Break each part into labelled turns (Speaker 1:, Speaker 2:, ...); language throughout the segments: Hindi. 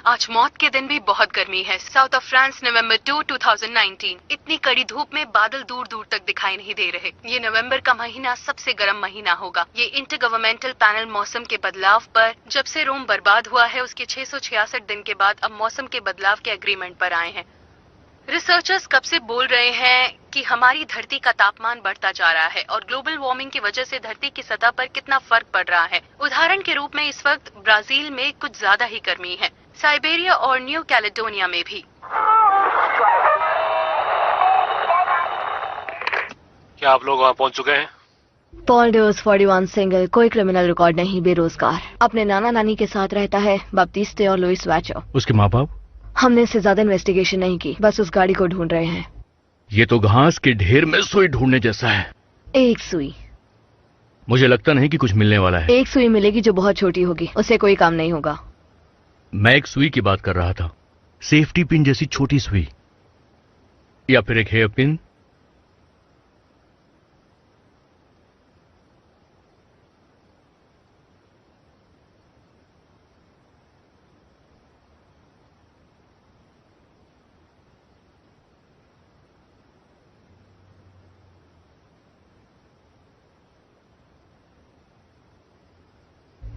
Speaker 1: आज मौत के दिन भी बहुत गर्मी है। साउथ ऑफ फ्रांस, नवंबर 2, 2019। इतनी कड़ी धूप में बादल दूर दूर तक दिखाई नहीं दे रहे। ये नवंबर का महीना सबसे गर्म महीना होगा। ये इंटर गवर्नमेंटल पैनल मौसम के बदलाव पर, जब से रोम बर्बाद हुआ है उसके 666 दिन के बाद अब मौसम के बदलाव के एग्रीमेंट पर आए हैं। रिसर्चर्स कब से बोल रहे हैं कि हमारी धरती का तापमान बढ़ता जा रहा है और ग्लोबल वार्मिंग की वजह से धरती की सतह पर कितना फर्क पड़ रहा है। उदाहरण के रूप में इस वक्त ब्राजील में कुछ ज्यादा ही गर्मी है, साइबेरिया और न्यू कैलेडोनिया में भी।
Speaker 2: क्या आप लोग वहाँ पहुँच चुके हैं?
Speaker 3: पॉल डोज 41 सिंगल, कोई क्रिमिनल रिकॉर्ड नहीं, बेरोजगार, अपने नाना नानी के साथ रहता है, बाप्टिस्टे और लुइस वैचो।
Speaker 4: उसके माँ बाप?
Speaker 3: हमने इससे ज्यादा इन्वेस्टिगेशन नहीं की, बस उस गाड़ी को ढूंढ रहे हैं।
Speaker 4: ये तो घास के ढेर में सुई ढूंढने जैसा है।
Speaker 3: एक सुई?
Speaker 4: मुझे लगता नहीं कि कुछ मिलने वाला है।
Speaker 3: एक सुई मिलेगी जो बहुत छोटी होगी, उससे कोई काम नहीं होगा।
Speaker 4: मैं एक सुई की बात कर रहा था, सेफ्टी पिन जैसी छोटी सुई, या फिर एक हेयर पिन।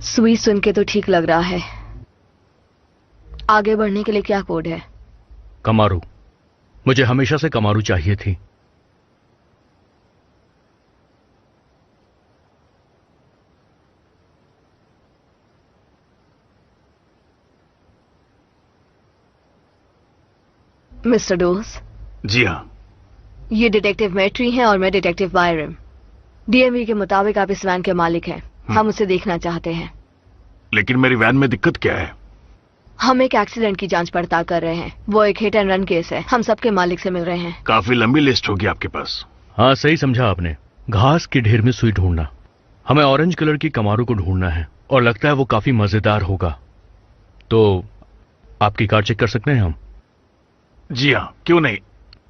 Speaker 3: सुई सुन के तो ठीक लग रहा है। आगे बढ़ने के लिए क्या कोड है?
Speaker 4: कमारू। मुझे हमेशा से कमारू चाहिए थी।
Speaker 3: Mister dose.
Speaker 5: जी हाँ।
Speaker 3: ये डिटेक्टिव मैट्री हैं और मैं डिटेक्टिव बायरम। डीएमवी के मुताबिक आप इस वैन के मालिक हैं। हम उसे देखना चाहते हैं।
Speaker 5: लेकिन मेरी वैन में दिक्कत क्या है?
Speaker 3: हम एक एक्सीडेंट की जांच पड़ताल कर रहे हैं। वो एक हिट एंड रन केस है। हम सबके मालिक से मिल रहे हैं।
Speaker 5: काफी लंबी लिस्ट होगी आपके पास।
Speaker 4: हाँ, सही समझा आपने। घास के ढेर में सुई ढूंढना। हमें ऑरेंज कलर की कमारू को ढूंढना है और लगता है वो काफी मजेदार होगा। तो आपकी कार चेक कर सकते हैं हम?
Speaker 5: जी हाँ, क्यों नहीं।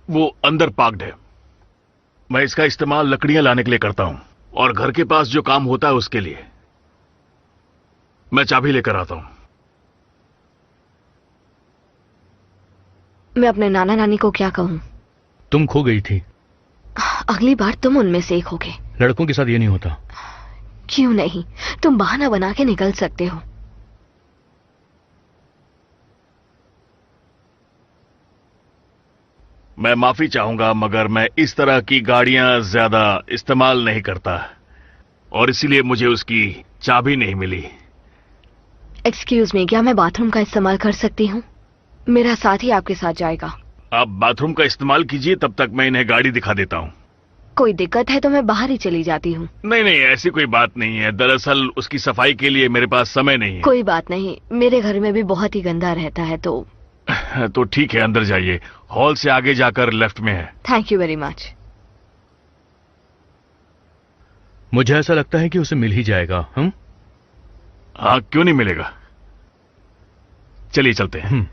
Speaker 5: वो अंदर पार्क्ड है। मैं इसका इस्तेमाल लकड़ियां लाने के लिए करता हूं और घर के पास जो काम होता है उसके लिए। मैं चाबी लेकर आता हूं।
Speaker 3: मैं अपने नाना नानी को क्या कहूं?
Speaker 4: तुम खो गई थी।
Speaker 3: अगली बार तुम उनमें से एक होगे।
Speaker 4: लड़कों के साथ ये नहीं होता।
Speaker 3: क्यों नहीं? तुम बहाना बना के निकल सकते हो।
Speaker 5: मैं माफी चाहूंगा मगर मैं इस तरह की गाड़ियां ज्यादा इस्तेमाल नहीं करता और इसीलिए मुझे उसकी चाबी नहीं मिली।
Speaker 3: एक्सक्यूज मी, क्या मैं बाथरूम का इस्तेमाल कर सकती हूँ? मेरा साथी आपके साथ जाएगा।
Speaker 5: आप बाथरूम का इस्तेमाल कीजिए, तब तक मैं इन्हें गाड़ी दिखा देता हूँ।
Speaker 3: कोई दिक्कत है तो मैं बाहर ही चली जाती हूँ।
Speaker 5: नहीं नहीं, ऐसी कोई बात नहीं है। दरअसल उसकी सफाई के लिए मेरे पास समय नहीं है।
Speaker 3: कोई बात नहीं, मेरे घर में भी बहुत ही गंदा रहता है।
Speaker 5: तो ठीक है, अंदर जाइए। हॉल से आगे जाकर लेफ्ट में है।
Speaker 3: Thank you very much.
Speaker 4: मुझे ऐसा लगता है कि उसे मिल ही जाएगा। हम?
Speaker 5: हाँ, क्यों नहीं मिलेगा। चलिए चलते हैं।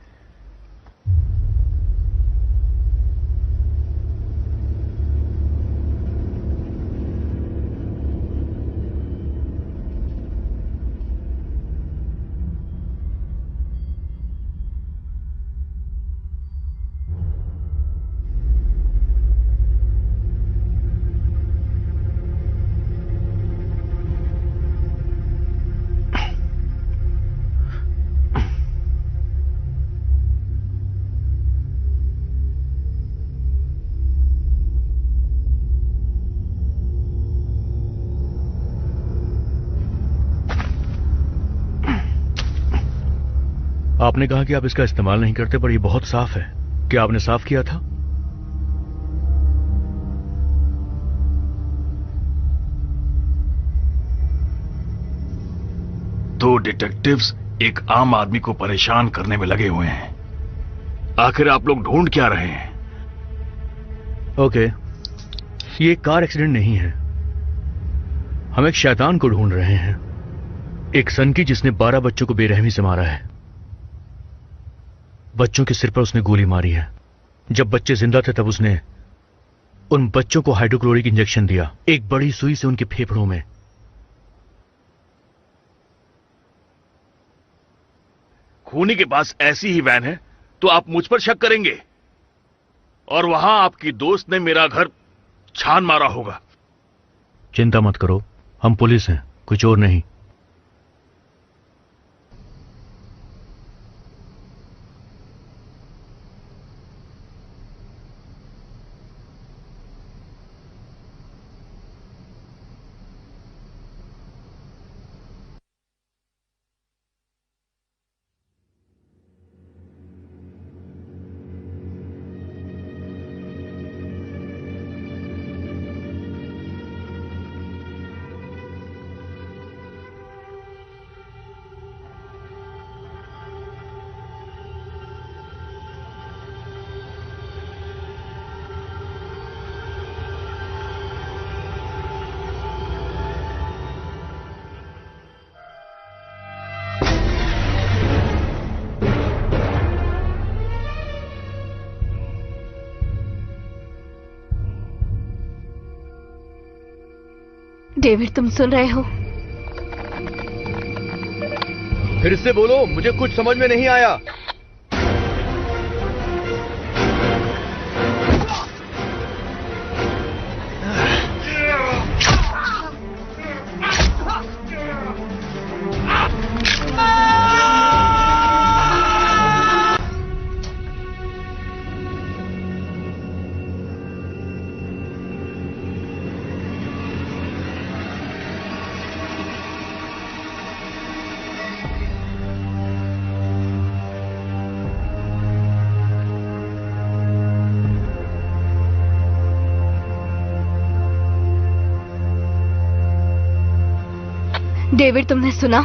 Speaker 4: आपने कहा कि आप इसका इस्तेमाल नहीं करते, पर यह बहुत साफ है। क्या आपने साफ किया था?
Speaker 5: दो डिटेक्टिव्स एक आम आदमी को परेशान करने में लगे हुए हैं। आखिर आप लोग ढूंढ क्या रहे हैं?
Speaker 4: ओके, ये एक कार एक्सीडेंट नहीं है। हम एक शैतान को ढूंढ रहे हैं, एक सनकी जिसने 12 बच्चों को बेरहमी से मारा है। बच्चों के सिर पर उसने गोली मारी है। जब बच्चे जिंदा थे तब उसने उन बच्चों को हाइड्रोक्लोरिक इंजेक्शन दिया, एक बड़ी सुई से उनके फेफड़ों में।
Speaker 5: खूनी के पास ऐसी ही वैन है तो आप मुझ पर शक करेंगे, और वहां आपकी दोस्त ने मेरा घर छान मारा होगा।
Speaker 4: चिंता मत करो, हम पुलिस हैं, कोई चोर नहीं।
Speaker 3: डेविड, तुम सुन रहे हो?
Speaker 4: फिर से बोलो, मुझे कुछ समझ में नहीं आया।
Speaker 3: डेविड, तुमने सुना?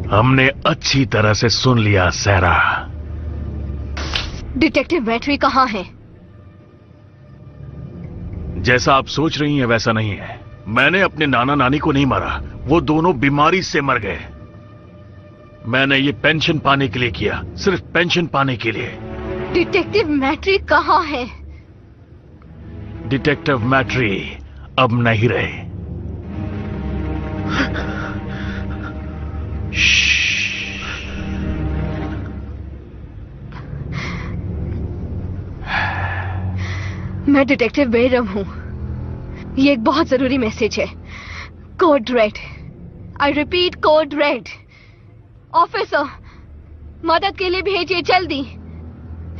Speaker 5: हमने अच्छी तरह से सुन लिया सैरा।
Speaker 3: डिटेक्टिव मैट्री कहाँ है?
Speaker 5: जैसा आप सोच रही हैं वैसा नहीं है। मैंने अपने नाना नानी को नहीं मारा, वो दोनों बीमारी से मर गए। मैंने ये पेंशन पाने के लिए किया, सिर्फ पेंशन पाने के लिए।
Speaker 3: डिटेक्टिव मैट्री कहाँ है?
Speaker 5: डिटेक्टिव मैट्री अब नहीं रहे।
Speaker 3: मैं डिटेक्टिव बेरम हूँ। ये एक बहुत जरूरी मैसेज है। Code red. I repeat, code red. Officer, मदद के लिए भेजिए जल्दी।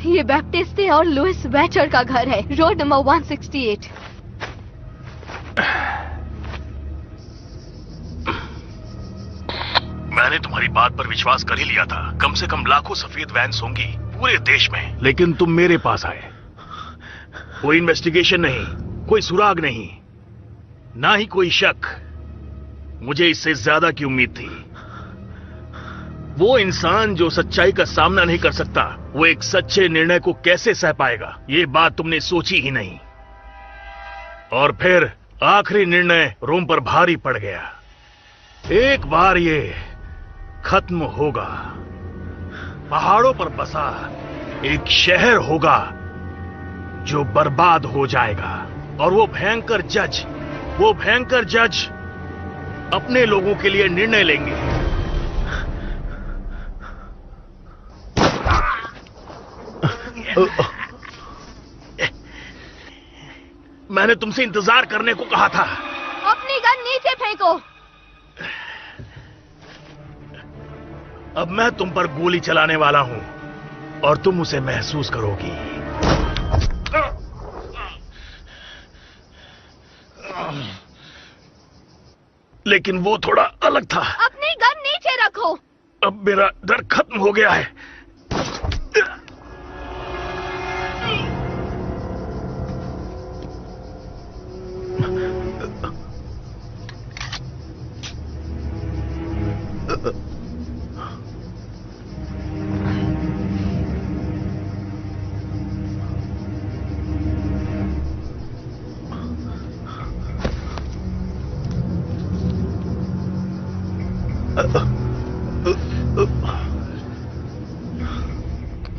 Speaker 3: ये बैप्टिस्ट और लुइस वैचर का घर है, रोड नंबर 168।
Speaker 5: मैंने तुम्हारी बात पर विश्वास कर ही लिया था। कम से कम लाखों सफेद वैन्स होंगी पूरे देश में, लेकिन तुम मेरे पास आए। कोई इन्वेस्टिगेशन नहीं, कोई सुराग नहीं, ना ही कोई शक। मुझे इससे ज्यादा की उम्मीद थी। वो इंसान जो सच्चाई का सामना नहीं कर सकता, वो एक सच्चे निर्णय को कैसे सह पाएगा? ये बात तुमने सोची ही नहीं। और फिर आखिरी निर्णय रोम पर भारी पड़ गया। एक बार ये खत्म होगा, पहाड़ों पर बसा एक शहर होगा जो बर्बाद हो जाएगा। और वो भयंकर जज अपने लोगों के लिए निर्णय लेंगे। मैंने तुमसे इंतजार करने को कहा था।
Speaker 3: अपनी गन नीचे फेंको।
Speaker 5: अब मैं तुम पर गोली चलाने वाला हूं और तुम उसे महसूस करोगी। लेकिन वो थोड़ा अलग था।
Speaker 3: अपनी गन नीचे रखो।
Speaker 5: अब मेरा डर खत्म हो गया है।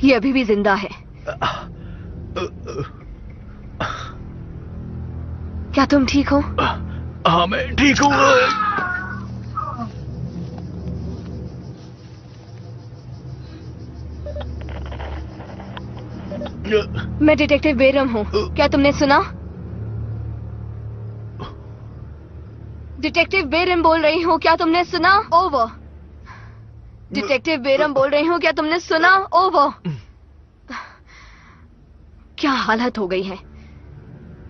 Speaker 3: ये अभी भी जिंदा है। क्या तुम ठीक हो?
Speaker 5: हाँ, मैं ठीक हूँ।
Speaker 3: मैं डिटेक्टिव बेरम हूँ। क्या तुमने सुना? डिटेक्टिव बेरम बोल रही हूँ। क्या तुमने सुना? ओवर। डिटेक्टिव बेरम बोल रही हूँ। क्या तुमने सुना? ओवर। क्या हालत हो गई है?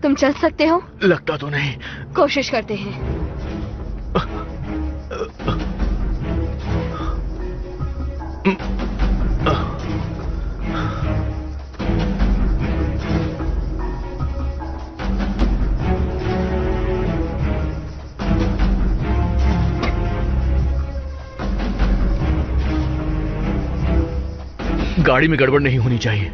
Speaker 3: तुम चल सकते हो?
Speaker 5: लगता तो नहीं।
Speaker 3: कोशिश करते हैं।
Speaker 4: गाड़ी में गड़बड़ नहीं होनी चाहिए।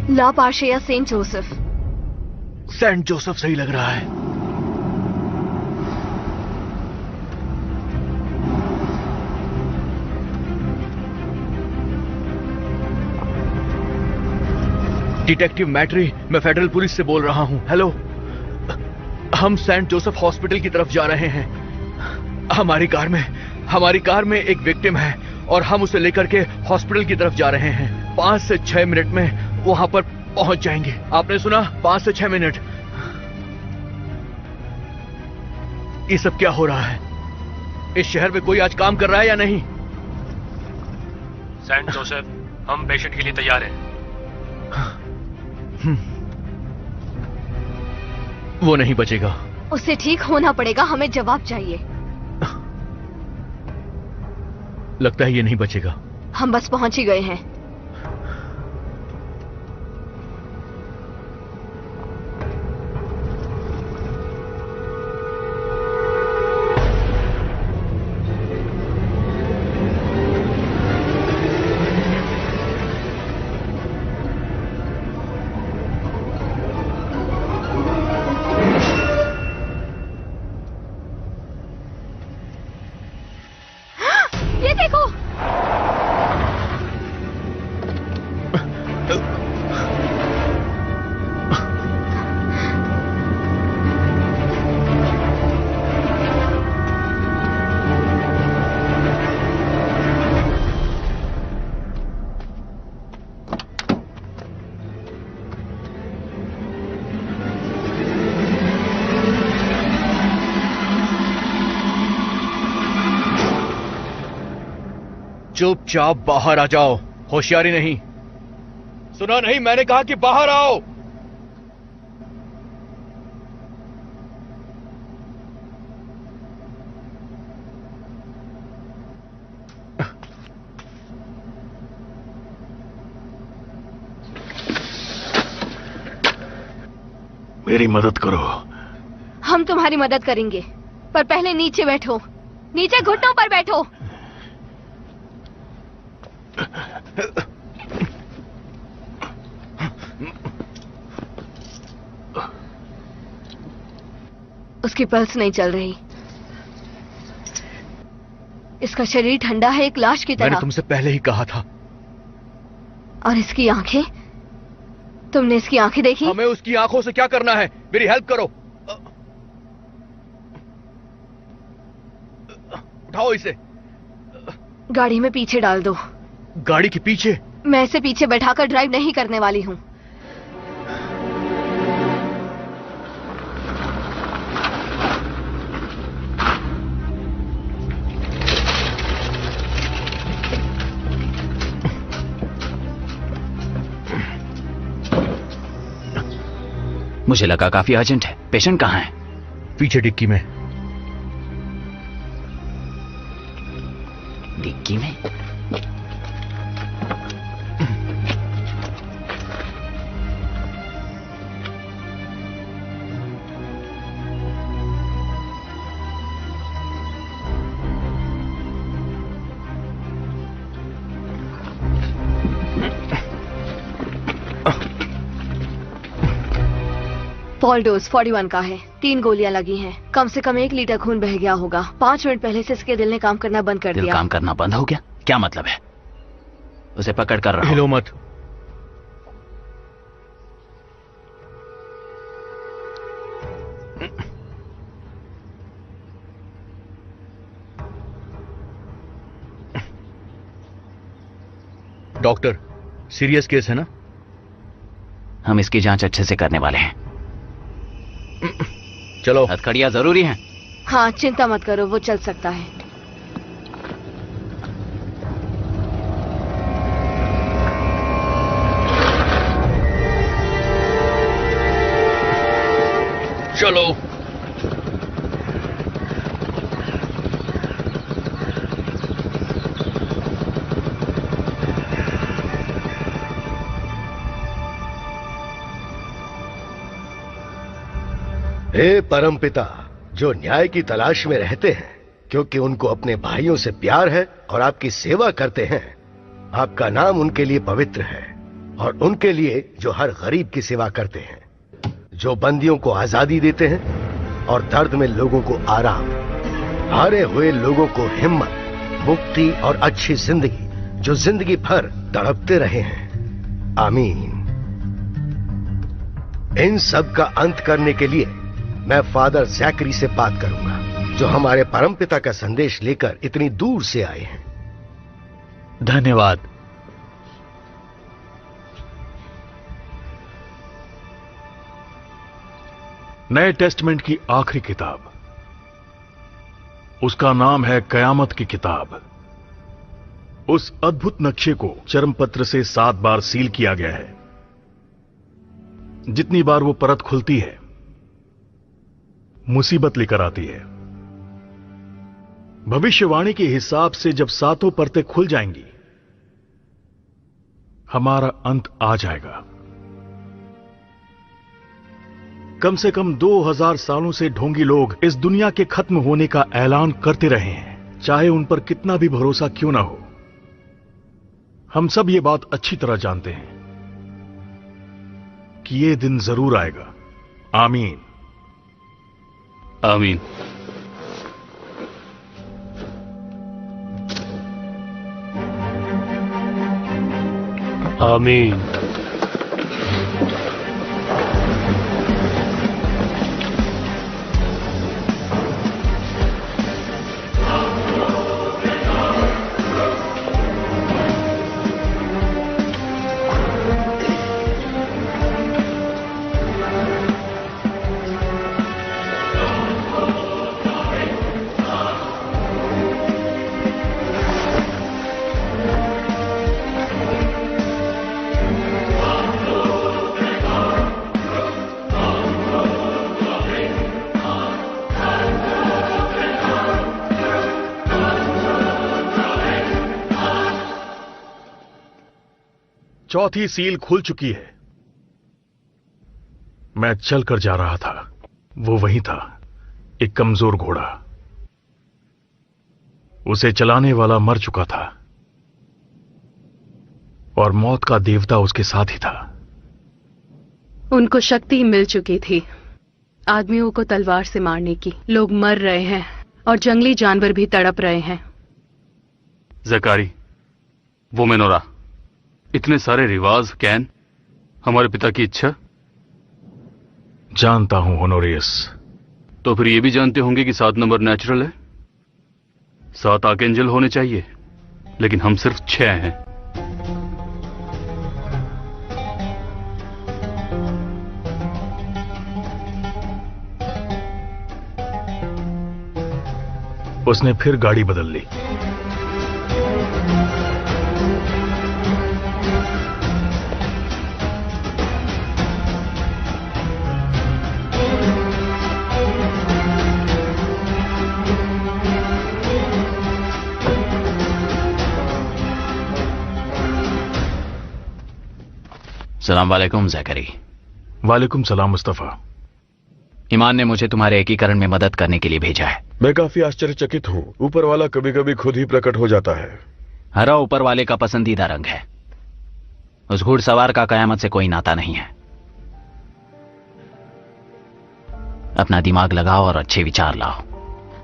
Speaker 3: ला पार्शे या सेंट जोसेफ?
Speaker 4: सेंट जोसेफ सही लग रहा है। डिटेक्टिव मैट्री, मैं फेडरल पुलिस से बोल रहा हूं। हेलो, हम सेंट जोसेफ हॉस्पिटल की तरफ जा रहे हैं। हमारी कार में एक विक्टिम है और हम उसे लेकर के हॉस्पिटल की तरफ जा रहे हैं। 5 से 6 मिनट में वहां पर पहुंच जाएंगे। आपने सुना? 5 से 6 मिनट। ये सब क्या हो रहा है? इस शहर में कोई आज काम कर रहा है या नहीं?
Speaker 2: सेंट जोसेफ, हम पेशेंट के लिए तैयार हैं।
Speaker 4: वो नहीं बचेगा।
Speaker 3: उसे ठीक होना पड़ेगा। हमें जवाब चाहिए।
Speaker 4: लगता है ये नहीं बचेगा।
Speaker 3: हम बस पहुंच ही गए हैं। ये देखो।
Speaker 4: चुपचाप बाहर आ जाओ। होशियारी नहीं। सुना नहीं? मैंने कहा कि बाहर आओ।
Speaker 5: मेरी मदद करो।
Speaker 3: हम तुम्हारी मदद करेंगे, पर पहले नीचे बैठो। नीचे घुटनों पर बैठो। उसकी पल्स नहीं चल रही। इसका शरीर ठंडा है, एक लाश की तरह।
Speaker 4: मैंने तुमसे पहले ही कहा था।
Speaker 3: और इसकी आंखें? तुमने इसकी आंखें देखी?
Speaker 4: हमें उसकी आंखों से क्या करना है? मेरी हेल्प करो। उठाओ इसे।
Speaker 3: गाड़ी में पीछे डाल दो।
Speaker 4: गाड़ी के पीछे?
Speaker 3: मैं इसे पीछे बैठाकर ड्राइव नहीं करने वाली हूं।
Speaker 6: मुझे लगा काफी अर्जेंट है। पेशेंट कहाँ है?
Speaker 4: पीछे डिक्की में।
Speaker 6: खिड़की में।
Speaker 3: फॉल डोज 41 का है। 3 गोलियां लगी हैं। कम से कम 1 लीटर खून बह गया होगा। 5 मिनट पहले से इसके दिल ने काम करना बंद कर
Speaker 6: दिल
Speaker 3: दिया।
Speaker 6: काम करना बंद हो गया? क्या मतलब है? उसे पकड़ कर रहा
Speaker 4: हिलो मत। डॉक्टर, सीरियस केस है ना?
Speaker 6: हम इसकी जांच अच्छे से करने वाले हैं।
Speaker 4: चलो।
Speaker 6: हथकड़ियां जरूरी हैं।
Speaker 3: हाँ, चिंता मत करो, वो चल सकता है।
Speaker 4: चलो।
Speaker 7: हे परमपिता, जो न्याय की तलाश में रहते हैं क्योंकि उनको अपने भाइयों से प्यार है और आपकी सेवा करते हैं, आपका नाम उनके लिए पवित्र है। और उनके लिए जो हर गरीब की सेवा करते हैं, जो बंदियों को आजादी देते हैं और दर्द में लोगों को आराम, हारे हुए लोगों को हिम्मत, मुक्ति और अच्छी जिंदगी, जो जिंदगी भर तड़पते रहे हैं। आमीन। इन सब का अंत करने के लिए मैं फादर जैकरी से बात करूंगा, जो हमारे परमपिता का संदेश लेकर इतनी दूर से आए हैं।
Speaker 5: धन्यवाद। नए टेस्टमेंट की आखिरी किताब, उसका नाम है कयामत की किताब। उस अद्भुत नक्शे को चर्मपत्र से 7 बार सील किया गया है। जितनी बार वो परत खुलती है, मुसीबत लेकर आती है। भविष्यवाणी के हिसाब से जब 7 परतें खुल जाएंगी, हमारा अंत आ जाएगा। कम से कम 2000 सालों से ढोंगी लोग इस दुनिया के खत्म होने का ऐलान करते रहे हैं, चाहे उन पर कितना भी भरोसा क्यों ना हो। हम सब ये बात अच्छी तरह जानते हैं कि ये दिन जरूर आएगा। आमीन।
Speaker 8: आमीन। आमीन।
Speaker 5: चौथी सील खुल चुकी है। मैं चलकर जा रहा था। वो वहीं था, एक कमजोर घोड़ा। उसे चलाने वाला मर चुका था और मौत का देवता उसके साथ ही था।
Speaker 1: उनको शक्ति मिल चुकी थी आदमियों को तलवार से मारने की। लोग मर रहे हैं और जंगली जानवर भी तड़प रहे हैं।
Speaker 8: ज़कारी, वो मेनोरा, इतने सारे रिवाज, कैन, हमारे पिता की इच्छा।
Speaker 5: जानता हूं होनोरियस।
Speaker 8: तो फिर ये भी जानते होंगे कि 7 नंबर नेचुरल है। 7 आर्कएंजल होने चाहिए, लेकिन हम सिर्फ 6 हैं।
Speaker 5: उसने फिर गाड़ी बदल ली।
Speaker 6: सलाम वालेकुम जैकरी।
Speaker 5: वालेकुम सलाम मुस्तफा।
Speaker 6: ईमान ने मुझे तुम्हारे एकीकरण में मदद करने के लिए भेजा है।
Speaker 9: मैं काफी आश्चर्यचकित हूँ। ऊपर वाला कभी कभी खुद ही प्रकट हो जाता है।
Speaker 6: हरा ऊपर वाले का पसंदीदा रंग है। उस घुड़सवार का कयामत से कोई नाता नहीं है। अपना दिमाग लगाओ और अच्छे विचार लाओ।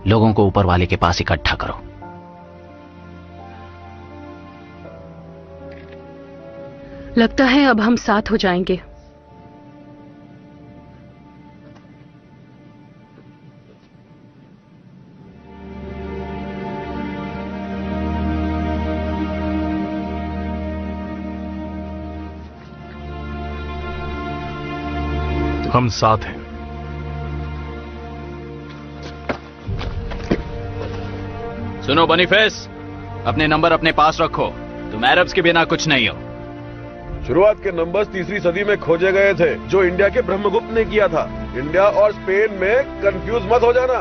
Speaker 6: लोगों को ऊपर वाले के पास इकट्ठा करो।
Speaker 1: लगता है अब हम साथ हो जाएंगे।
Speaker 5: हम साथ हैं।
Speaker 6: सुनो बनीफेस, अपने नंबर अपने पास रखो। तुम अरब्स के बिना कुछ नहीं हो।
Speaker 9: शुरुआत के नंबर्स 3री सदी में खोजे गए थे, जो इंडिया के ब्रह्मगुप्त ने किया था। इंडिया और स्पेन में कंफ्यूज मत हो जाना।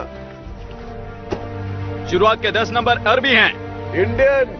Speaker 6: शुरुआत के 10 नंबर अरबी हैं।
Speaker 9: इंडियन।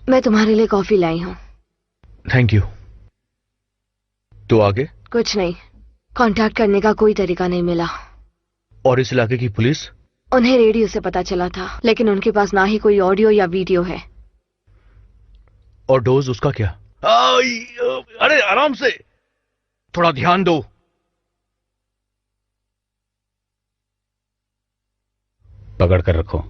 Speaker 3: मैं तुम्हारे लिए कॉफी लाई हूँ।
Speaker 4: Thank you. तो आगे?
Speaker 3: कुछ नहीं, कांटेक्ट करने का कोई तरीका नहीं मिला।
Speaker 4: और इस इलाके की पुलिस?
Speaker 3: उन्हें रेडियो से पता चला था, लेकिन उनके पास ना ही कोई ऑडियो या वीडियो है।
Speaker 4: और डोज उसका क्या? अरे आराम से, थोड़ा ध्यान दो।
Speaker 6: पकड़ कर रखो।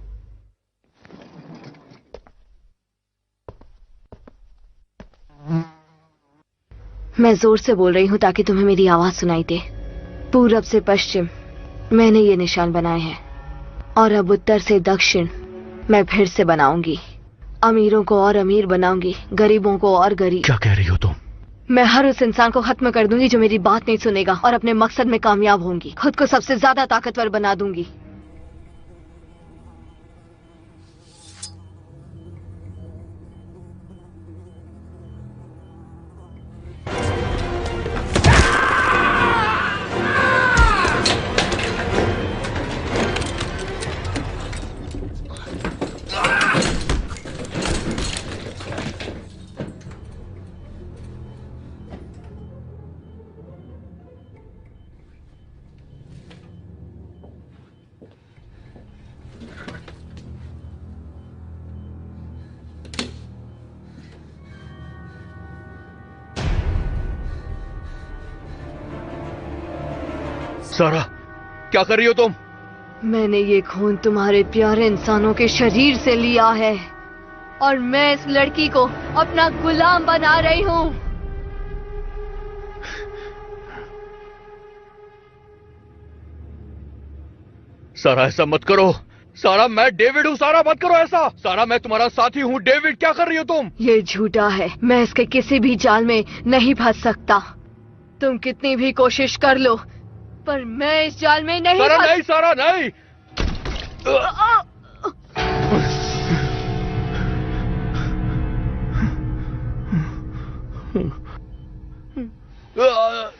Speaker 3: मैं जोर से बोल रही हूँ ताकि तुम्हें मेरी आवाज सुनाई दे। पूरब से पश्चिम मैंने ये निशान बनाए हैं, और अब उत्तर से दक्षिण मैं फिर से बनाऊंगी। अमीरों को और अमीर बनाऊंगी, गरीबों को और गरीब।
Speaker 4: क्या कह रही हो तुम?
Speaker 3: मैं हर उस इंसान को खत्म कर दूंगी जो मेरी बात नहीं सुनेगा, और अपने मकसद में कामयाब होंगी। खुद को सबसे ज्यादा ताकतवर बना दूंगी।
Speaker 4: सारा, क्या कर रही हो तुम?
Speaker 3: मैंने ये खून तुम्हारे प्यारे इंसानों के शरीर से लिया है, और मैं इस लड़की को अपना गुलाम बना रही हूँ।
Speaker 4: सारा ऐसा मत करो। सारा, मैं डेविड हूँ। सारा मत करो ऐसा। सारा, मैं तुम्हारा साथी हूँ। डेविड, क्या कर रही हो तुम?
Speaker 3: ये झूठा है। मैं इसके किसी भी जाल में नहीं फंस सकता। तुम कितनी भी कोशिश कर लो, पर मैं इस जाल में नहीं
Speaker 4: सारा,
Speaker 3: फंस...
Speaker 4: नहीं सारा, नहीं।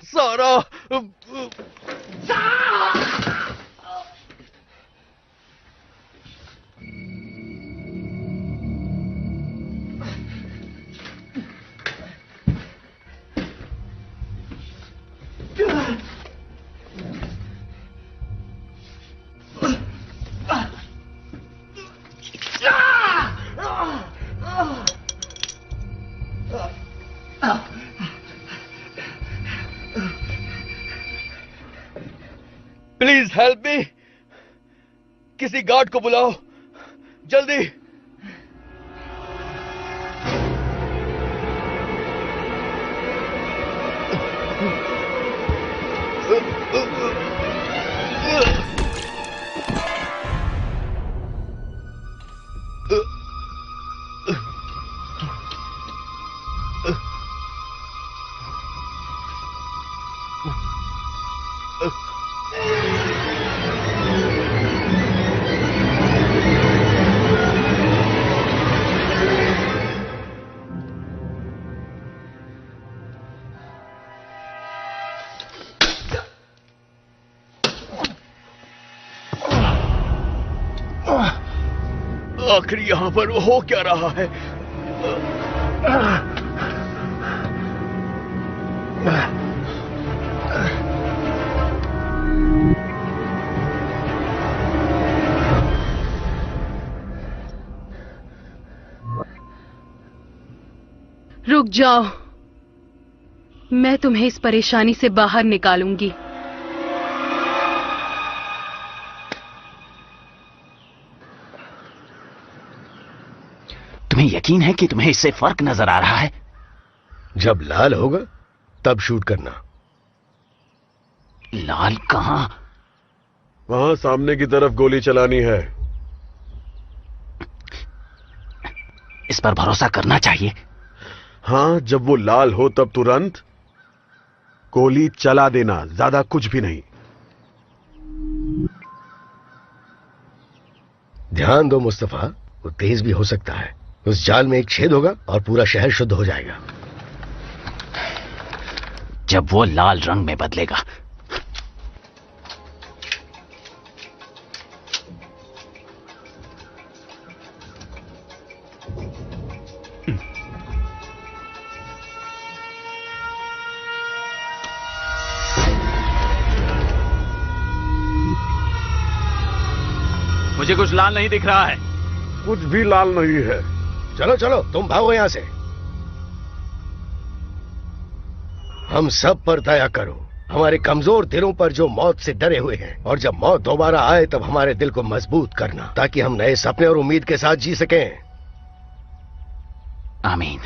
Speaker 4: सारा, प्लीज हेल्प मी। किसी गार्ड को बुलाओ जल्दी। आखिर यहां पर हो क्या रहा है?
Speaker 1: रुक जाओ, मैं तुम्हें इस परेशानी से बाहर निकालूंगी।
Speaker 10: तुम्हें यकीन है कि तुम्हें इससे फर्क नजर आ रहा है?
Speaker 7: जब लाल होगा तब शूट करना।
Speaker 10: लाल कहां?
Speaker 9: वहां सामने की तरफ गोली चलानी है।
Speaker 10: इस पर भरोसा करना चाहिए।
Speaker 9: हाँ, जब वो लाल हो तब तुरंत गोली चला देना, ज्यादा कुछ भी नहीं।
Speaker 7: ध्यान दो मुस्तफा, वो तेज भी हो सकता है। उस जाल में एक छेद होगा और पूरा शहर शुद्ध हो जाएगा।
Speaker 10: जब वो लाल रंग में बदलेगा।
Speaker 6: मुझे कुछ लाल नहीं दिख रहा है।
Speaker 9: कुछ भी लाल नहीं है।
Speaker 7: चलो चलो, तुम भागो यहां से। हम सब पर दया करो। हमारे कमजोर दिलों पर जो मौत से डरे हुए हैं, और जब मौत दोबारा आए तब हमारे दिल को मजबूत करना, ताकि हम नए सपने और उम्मीद के साथ जी सकें।
Speaker 10: आमीन।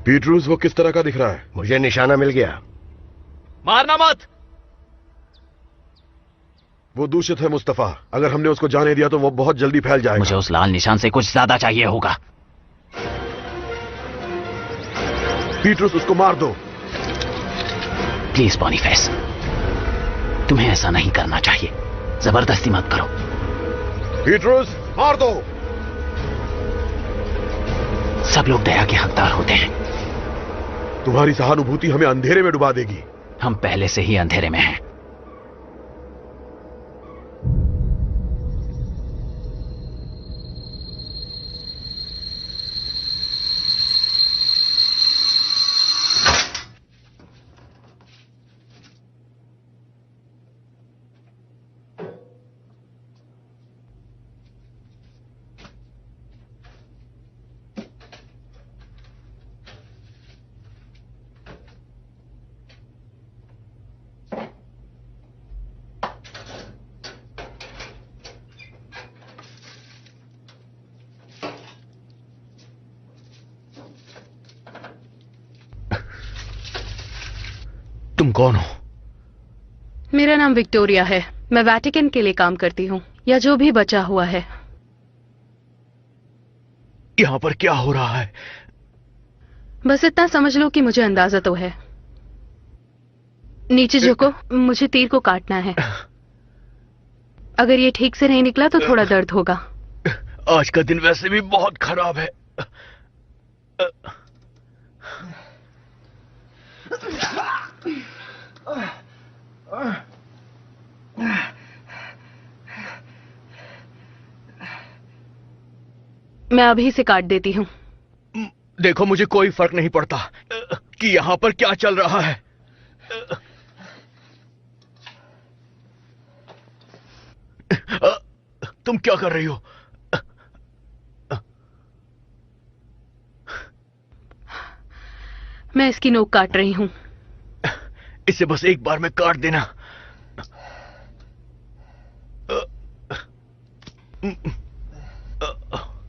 Speaker 9: पीटरूस वो किस तरह का दिख रहा है?
Speaker 7: मुझे निशाना मिल गया।
Speaker 6: मारना मत।
Speaker 9: वो दूषित है मुस्तफा। अगर हमने उसको जाने दिया तो वो बहुत जल्दी फैल जाएगा।
Speaker 10: मुझे उस लाल निशान से कुछ ज्यादा चाहिए होगा।
Speaker 9: पीटरूस, उसको मार दो।
Speaker 10: प्लीज बॉनीफेस, तुम्हें ऐसा नहीं करना चाहिए। जबरदस्ती मत करो।
Speaker 9: पीटरूस, मार दो।
Speaker 10: सब लोग दया के हकदार होते हैं।
Speaker 9: तुम्हारी सहानुभूति हमें अंधेरे में डुबा देगी।
Speaker 10: हम पहले से ही अंधेरे में हैं।
Speaker 4: तुम कौन हो?
Speaker 1: मेरा नाम विक्टोरिया है। मैं वैटिकन के लिए काम करती हूँ, या जो भी बचा हुआ है।
Speaker 4: यहां पर क्या हो रहा है?
Speaker 1: बस इतना समझ लो कि मुझे अंदाजा तो है। नीचे झुको, मुझे तीर को काटना है। अगर ये ठीक से नहीं निकला तो थोड़ा दर्द होगा।
Speaker 4: आज का दिन वैसे भी बहुत खराब है।
Speaker 1: मैं अभी से काट देती हूँ।
Speaker 4: देखो, मुझे कोई फर्क नहीं पड़ता कि यहाँ पर क्या चल रहा है। तुम क्या कर रही हो?
Speaker 1: मैं इसकी नोक काट रही हूँ।
Speaker 4: इसे बस एक बार में काट देना।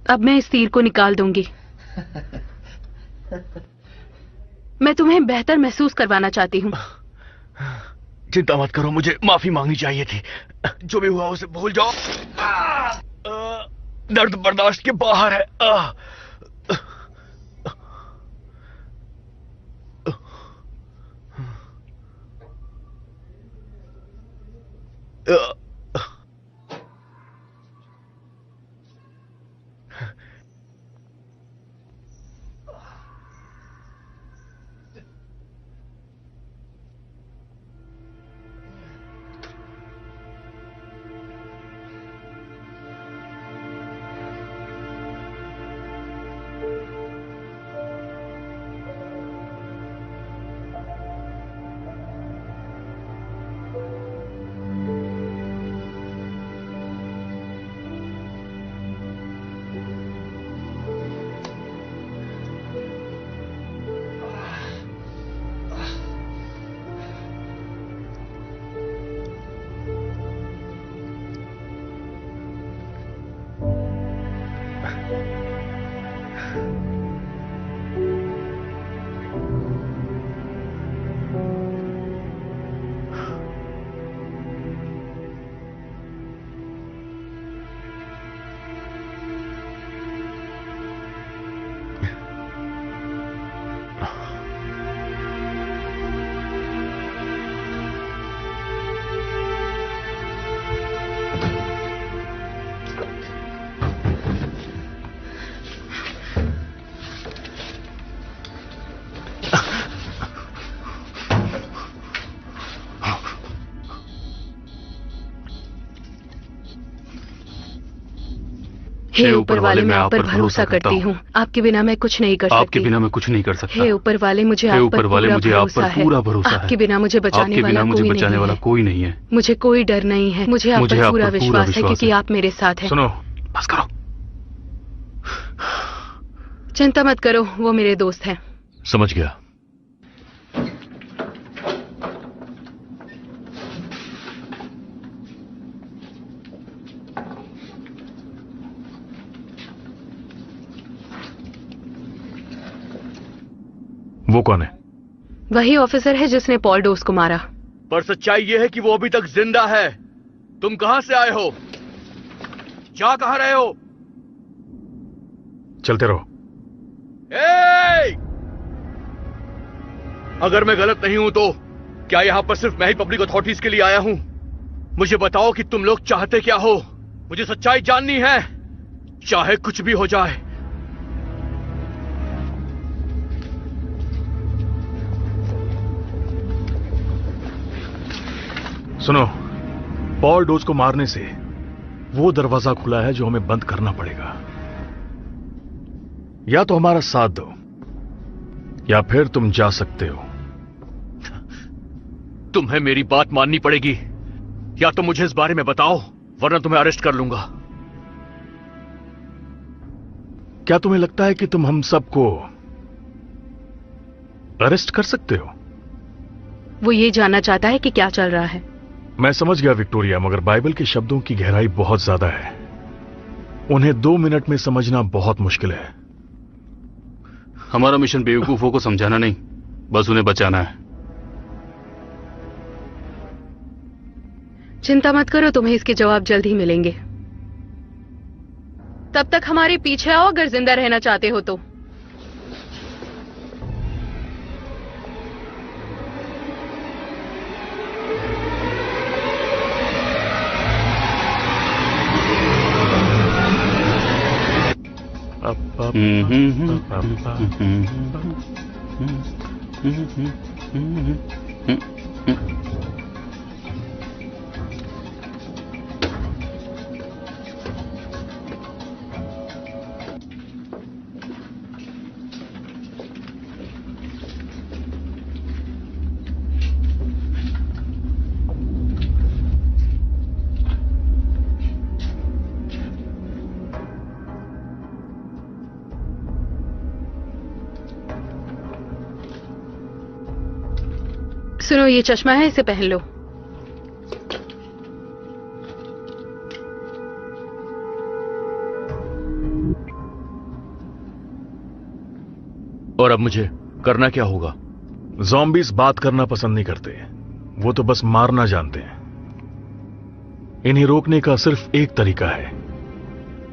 Speaker 1: अब मैं इस तीर को निकाल दूंगी। मैं तुम्हें बेहतर महसूस करवाना चाहती हूँ।
Speaker 4: चिंता मत करो, मुझे माफी मांगनी चाहिए थी। जो भी हुआ उसे भूल जाओ। दर्द बर्दाश्त के बाहर है।
Speaker 1: हे ऊपर वाले, मैं आप पर भरोसा करती हूँ। आपके बिना मैं कुछ नहीं कर सकती।
Speaker 8: आपके बिना मैं कुछ नहीं कर सकता।
Speaker 1: हे ऊपर वाले, मुझे आप पर पूरा भरोसा है। आपके बिना मुझे बचाने वाला कोई नहीं है। मुझे कोई डर नहीं है। मुझे आप पर पूरा विश्वास है, क्योंकि आप मेरे साथ हैं।
Speaker 5: सुनो, बस करो।
Speaker 1: चिंता मत करो, वो मेरे दोस्त हैं।
Speaker 5: समझ गया। वो कौन है?
Speaker 1: वही ऑफिसर है जिसने पॉल डोस को मारा।
Speaker 4: पर सच्चाई यह है कि वो अभी तक जिंदा है। तुम कहां से आए हो? जा कहां रहे हो?
Speaker 5: चलते रहो।
Speaker 4: अगर मैं गलत नहीं हूं तो क्या यहां पर सिर्फ मैं ही पब्लिक अथॉरिटीज के लिए आया हूं? मुझे बताओ कि तुम लोग चाहते क्या हो। मुझे सच्चाई जाननी है, चाहे कुछ भी हो जाए।
Speaker 5: सुनो, पॉल डोज को मारने से वो दरवाजा खुला है जो हमें बंद करना पड़ेगा। या तो हमारा साथ दो या फिर तुम जा सकते हो।
Speaker 4: तुम्हें मेरी बात माननी पड़ेगी, या तो मुझे इस बारे में बताओ वरना तुम्हें अरेस्ट कर लूंगा।
Speaker 5: क्या तुम्हें लगता है कि तुम हम सबको अरेस्ट कर सकते हो?
Speaker 1: वो ये जानना चाहता है कि क्या चल रहा है।
Speaker 5: मैं समझ गया विक्टोरिया, मगर बाइबल के शब्दों की गहराई बहुत ज्यादा है। उन्हें 2 मिनट में समझना बहुत मुश्किल है।
Speaker 8: हमारा मिशन बेवकूफों को समझाना नहीं, बस उन्हें बचाना है।
Speaker 1: चिंता मत करो, तुम्हें इसके जवाब जल्द ही मिलेंगे। तब तक हमारे पीछे आओ अगर जिंदा रहना चाहते हो तो। सुनो, ये चश्मा है, इसे पहन लो।
Speaker 4: और अब मुझे करना क्या होगा?
Speaker 5: ज़ॉम्बीज़ बात करना पसंद नहीं करते, वो तो बस मारना जानते हैं। इन्हें रोकने का सिर्फ एक तरीका है,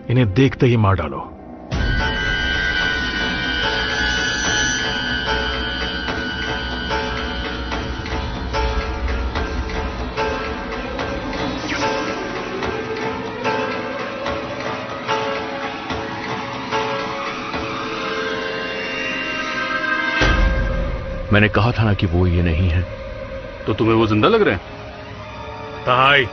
Speaker 5: इन्हें देखते ही मार डालो।
Speaker 4: मैंने कहा था ना कि वो ये नहीं है।
Speaker 8: तो तुम्हें वो जिंदा लग रहे हैं?
Speaker 5: ताई,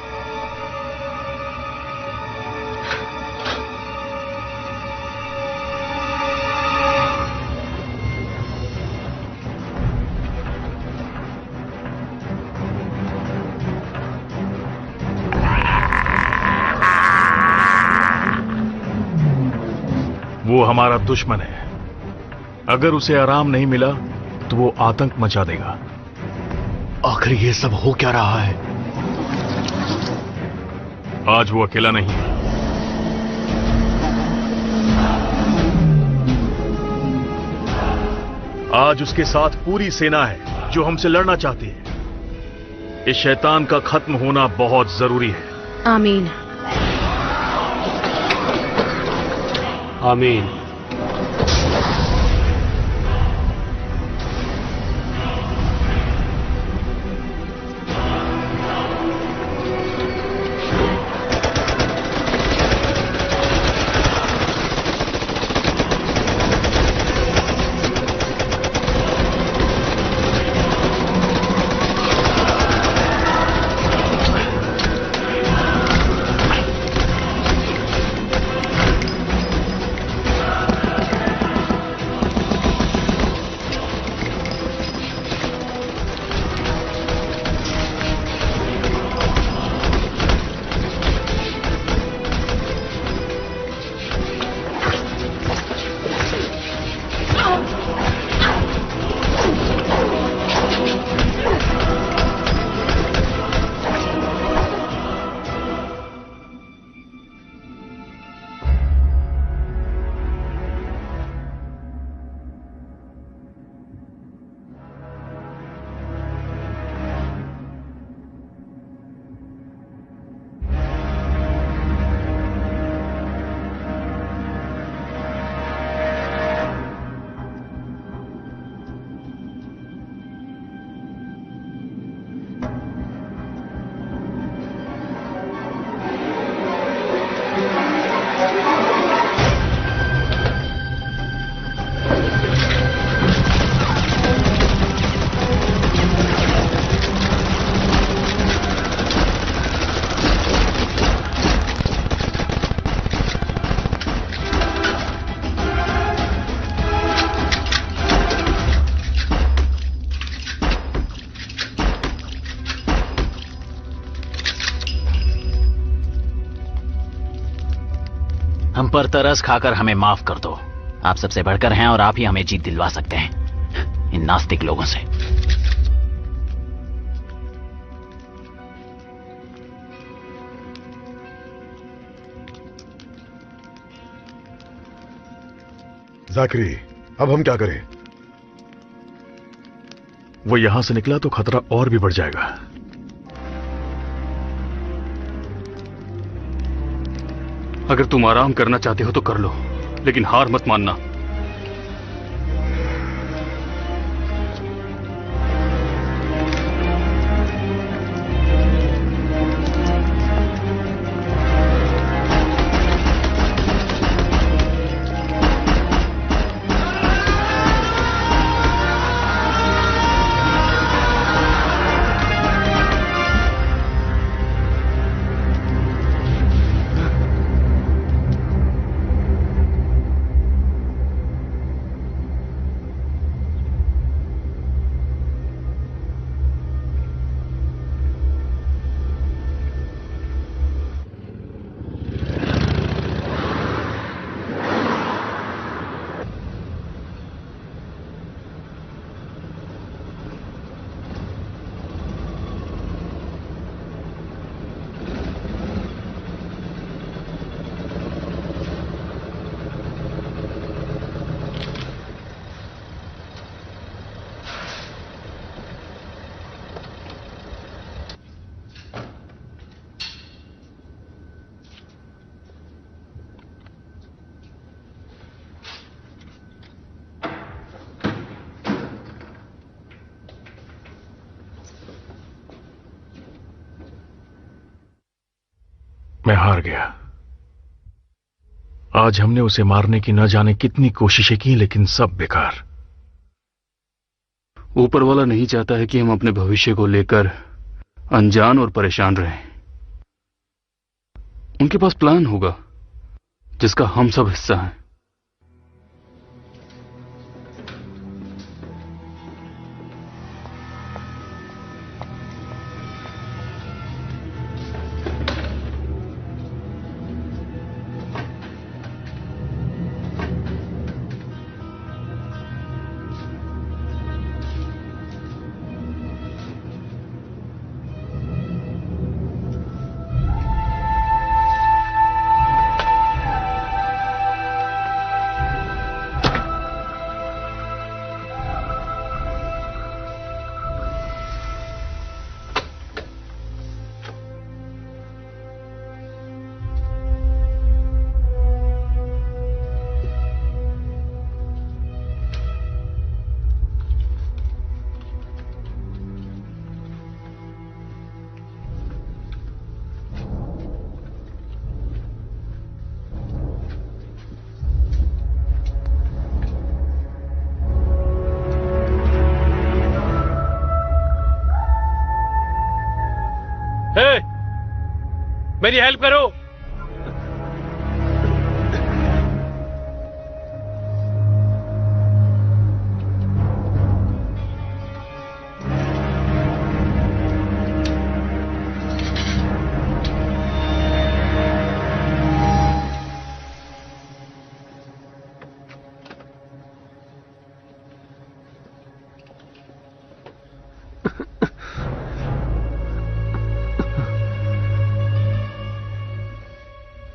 Speaker 5: वो हमारा दुश्मन है। अगर उसे आराम नहीं मिला तो वो आतंक मचा देगा।
Speaker 4: आखिर ये सब हो क्या रहा है?
Speaker 5: आज वो अकेला नहीं है। आज उसके साथ पूरी सेना है जो हमसे लड़ना चाहती है। इस शैतान का खत्म होना बहुत जरूरी है।
Speaker 1: आमीन।
Speaker 2: आमीन।
Speaker 10: हम पर तरस खाकर हमें माफ कर दो। आप सबसे बढ़कर हैं और आप ही हमें जीत दिलवा सकते हैं इन नास्तिक लोगों से।
Speaker 9: जाकिरी, अब हम क्या करें?
Speaker 5: वो यहां से निकला तो खतरा और भी बढ़ जाएगा।
Speaker 8: अगर तुम आराम करना चाहते हो तो कर लो, लेकिन हार मत मानना।
Speaker 5: मैं हार गया। आज हमने उसे मारने की न जाने कितनी कोशिशें की, लेकिन सब बेकार।
Speaker 8: ऊपर वाला नहीं चाहता है कि हम अपने भविष्य को लेकर अनजान और परेशान रहें। उनके पास प्लान होगा जिसका हम सब हिस्सा हैं।
Speaker 2: मेरी हेल्प करो।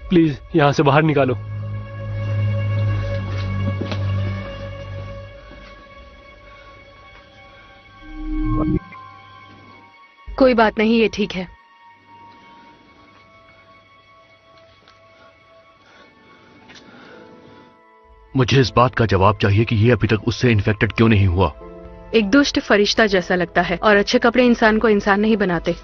Speaker 2: प्लीज यहां से बाहर निकालो।
Speaker 1: कोई बात नहीं, ये ठीक है।
Speaker 4: मुझे इस बात का जवाब चाहिए कि ये अभी तक उससे इन्फेक्टेड क्यों नहीं हुआ।
Speaker 1: एक दुष्ट फरिश्ता जैसा लगता है और अच्छे कपड़े इंसान को इंसान नहीं बनाते।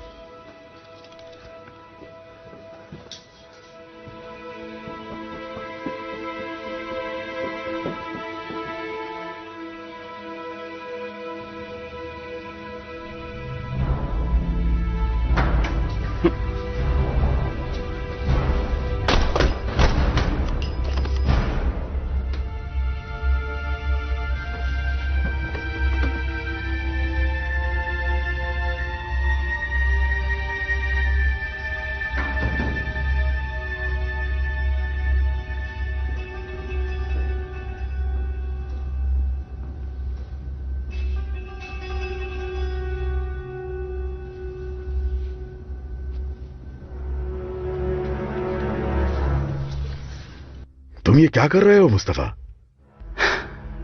Speaker 9: तुम ये क्या कर रहे हो मुस्तफा?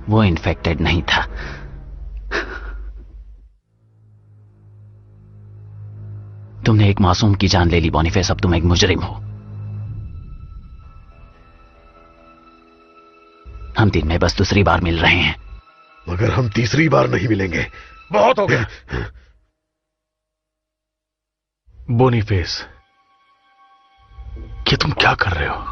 Speaker 10: वो इन्फेक्टेड नहीं था। तुमने एक मासूम की जान ले ली बॉनीफेस, अब तुम एक मुजरिम हो। हम दिन में बस दूसरी बार मिल रहे हैं।
Speaker 9: मगर हम तीसरी बार नहीं मिलेंगे। बहुत हो गया।
Speaker 5: बोनीफेस, ये तुम क्या कर रहे हो?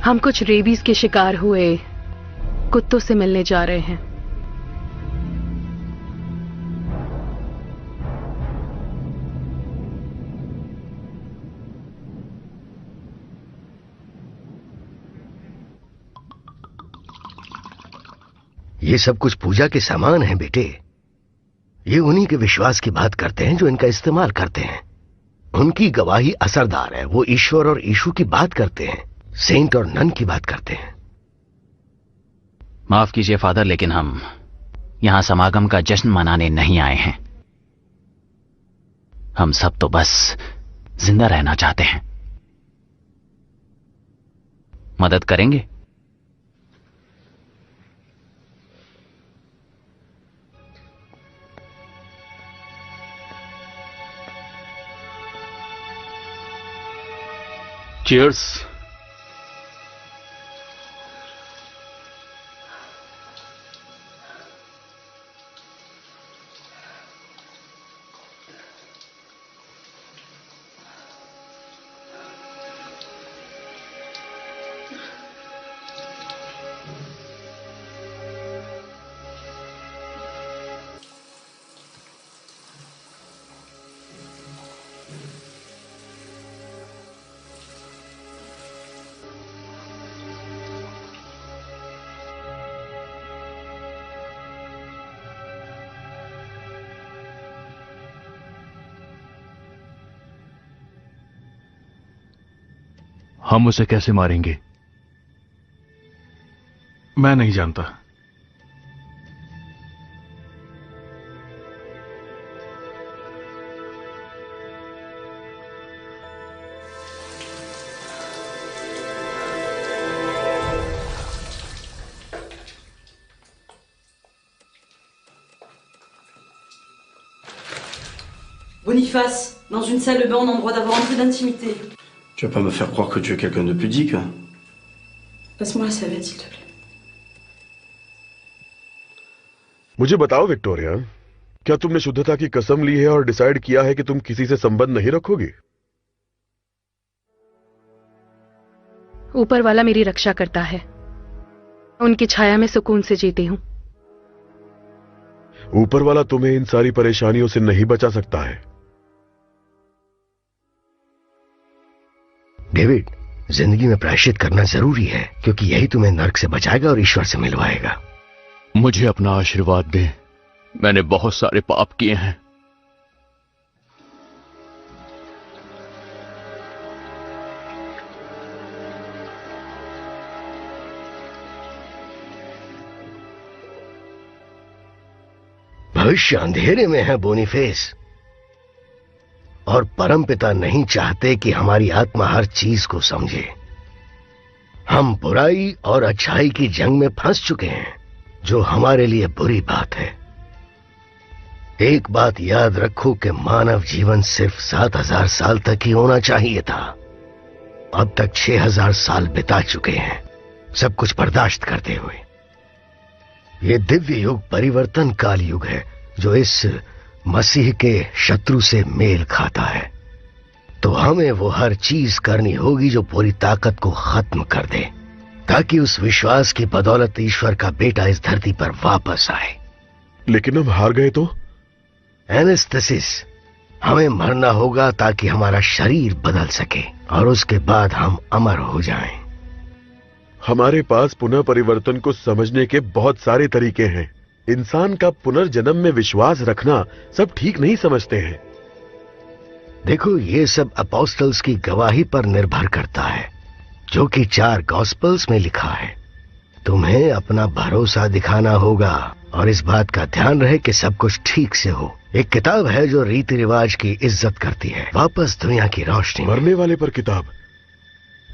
Speaker 1: हम कुछ रेबीज के शिकार हुए कुत्तों से मिलने जा रहे हैं।
Speaker 7: ये सब कुछ पूजा के सामान हैं बेटे। ये उन्हीं के विश्वास की बात करते हैं जो इनका इस्तेमाल करते हैं। उनकी गवाही असरदार है। वो ईश्वर और यीशु की बात करते हैं, सेंट और नन की बात करते हैं।
Speaker 10: माफ कीजिए फादर, लेकिन हम यहां समागम का जश्न मनाने नहीं आए हैं। हम सब तो बस जिंदा रहना चाहते हैं। मदद करेंगे?
Speaker 8: चीयर्स।
Speaker 4: हम उसे कैसे मारेंगे?
Speaker 5: मैं नहीं जानता।
Speaker 11: Boniface, dans une salle de bain, on a le droit d'avoir un peu d'intimité.
Speaker 12: Tu vas pas me faire croire que tu es quelqu'un de pudique.
Speaker 11: Passe-moi la serviette, s'il te plaît.
Speaker 9: मुझे बताओ विक्टोरिया, क्या तुमने शुद्धता की कसम ली है और डिसाइड किया है कि तुम किसी से संबंध नहीं रखोगी?
Speaker 1: ऊपर वाला मेरी रक्षा करता है। उनकी छाया में सुकून से जीती हूं।
Speaker 9: ऊपर वाला तुम्हें इन सारी परेशानियों से नहीं बचा सकता है।
Speaker 7: डेविड, जिंदगी में प्रायश्चित करना जरूरी है, क्योंकि यही तुम्हें नर्क से बचाएगा और ईश्वर से मिलवाएगा।
Speaker 4: मुझे अपना आशीर्वाद दे। मैंने बहुत सारे पाप किए हैं।
Speaker 7: भविष्य अंधेरे में है बोनीफेस, और परमपिता नहीं चाहते कि हमारी आत्मा हर चीज को समझे। हम बुराई और अच्छाई की जंग में फंस चुके हैं, जो हमारे लिए बुरी बात है। एक बात याद रखो कि मानव जीवन सिर्फ 7000 साल तक ही होना चाहिए था। अब तक 6000 साल बिता चुके हैं, सब कुछ बर्दाश्त करते हुए। ये दिव्य युग परिवर्तन काल युग है, जो इस मसीह के शत्रु से मेल खाता है। तो हमें वो हर चीज करनी होगी जो पूरी ताकत को खत्म कर दे, ताकि उस विश्वास की बदौलत ईश्वर का बेटा इस धरती पर वापस आए।
Speaker 9: लेकिन हम हार गए तो?
Speaker 7: एनेस्थेसिस, हमें मरना होगा ताकि हमारा शरीर बदल सके, और उसके बाद हम अमर हो जाएं।
Speaker 9: हमारे पास पुनः परिवर्तन को समझने के बहुत सारे तरीके हैं। इंसान का पुनर्जन्म में विश्वास रखना सब ठीक नहीं समझते हैं।
Speaker 7: देखो, ये सब अपोस्टल्स की गवाही पर निर्भर करता है, जो कि 4 गॉस्पेल्स में लिखा है। तुम्हें अपना भरोसा दिखाना होगा, और इस बात का ध्यान रहे कि सब कुछ ठीक से हो। एक किताब है जो रीति रिवाज की इज्जत करती है, वापस दुनिया की रोशनी।
Speaker 9: मरने वाले पर किताब?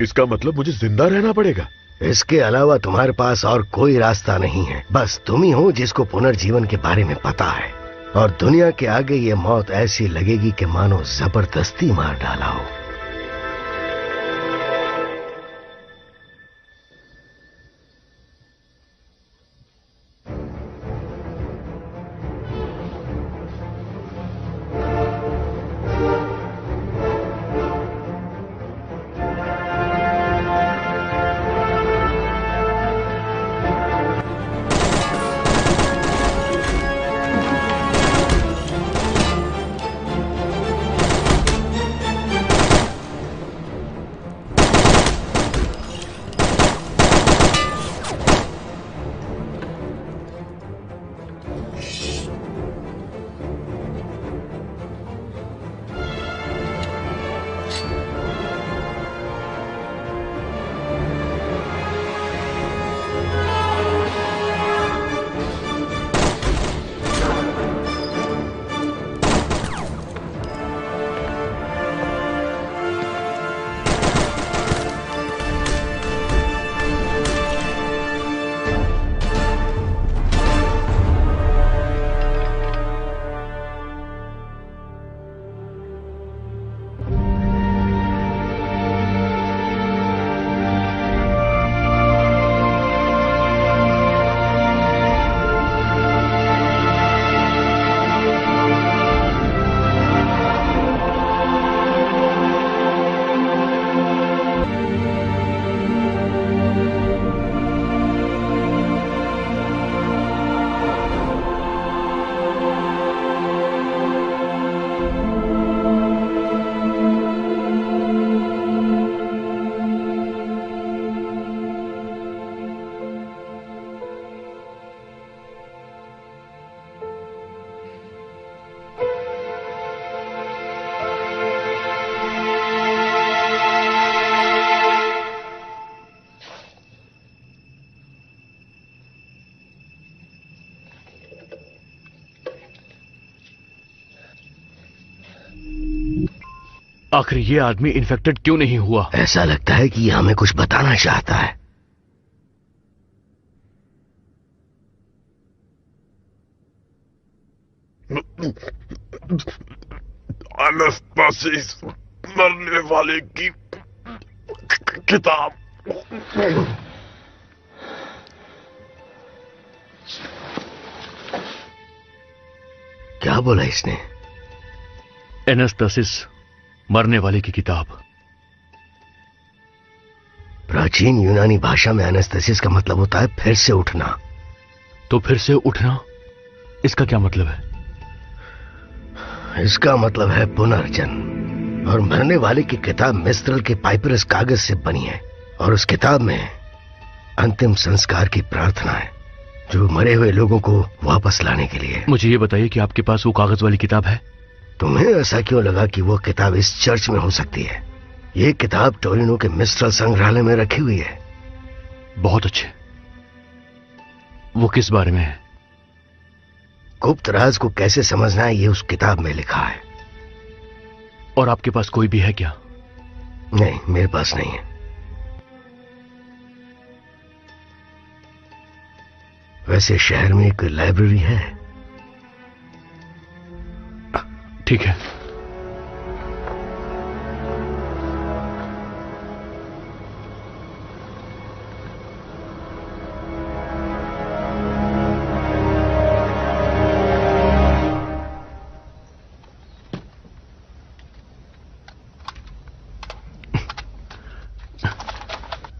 Speaker 9: इसका मतलब मुझे जिंदा रहना पड़ेगा?
Speaker 7: इसके अलावा तुम्हारे पास और कोई रास्ता नहीं है। बस तुम ही हो जिसको पुनर्जीवन के बारे में पता है, और दुनिया के आगे ये मौत ऐसी लगेगी कि मानो जबरदस्ती मार डाला हो।
Speaker 4: आखिर ये आदमी इन्फेक्टेड क्यों नहीं हुआ?
Speaker 7: ऐसा लगता है कि ये हमें कुछ बताना चाहता है।
Speaker 9: एनास्टासिस मरने वाले की किताब।
Speaker 7: क्या बोला इसने?
Speaker 4: एनास्टासिस मरने वाले की किताब।
Speaker 7: प्राचीन यूनानी भाषा में एनास्टेसिस का मतलब होता है फिर से उठना।
Speaker 4: तो फिर से उठना, इसका क्या मतलब है?
Speaker 7: इसका मतलब है पुनर्जन्म। और मरने वाले की किताब मिस्रल के पाइपरस कागज से बनी है और उस किताब में अंतिम संस्कार की प्रार्थना है, जो मरे हुए लोगों को वापस लाने के लिए।
Speaker 4: मुझे ये बताइए कि आपके पास वो कागज वाली किताब है?
Speaker 7: तुम्हें ऐसा क्यों लगा कि वो किताब इस चर्च में हो सकती है? ये किताब टोरिनो के मिस्रल संग्रहालय में रखी हुई है।
Speaker 4: बहुत अच्छे। वो किस बारे में है?
Speaker 7: गुप्त राज को कैसे समझना है, ये उस किताब में लिखा है।
Speaker 4: और आपके पास कोई भी है क्या?
Speaker 7: नहीं, मेरे पास नहीं है। वैसे शहर में एक लाइब्रेरी है।
Speaker 4: ठीक है।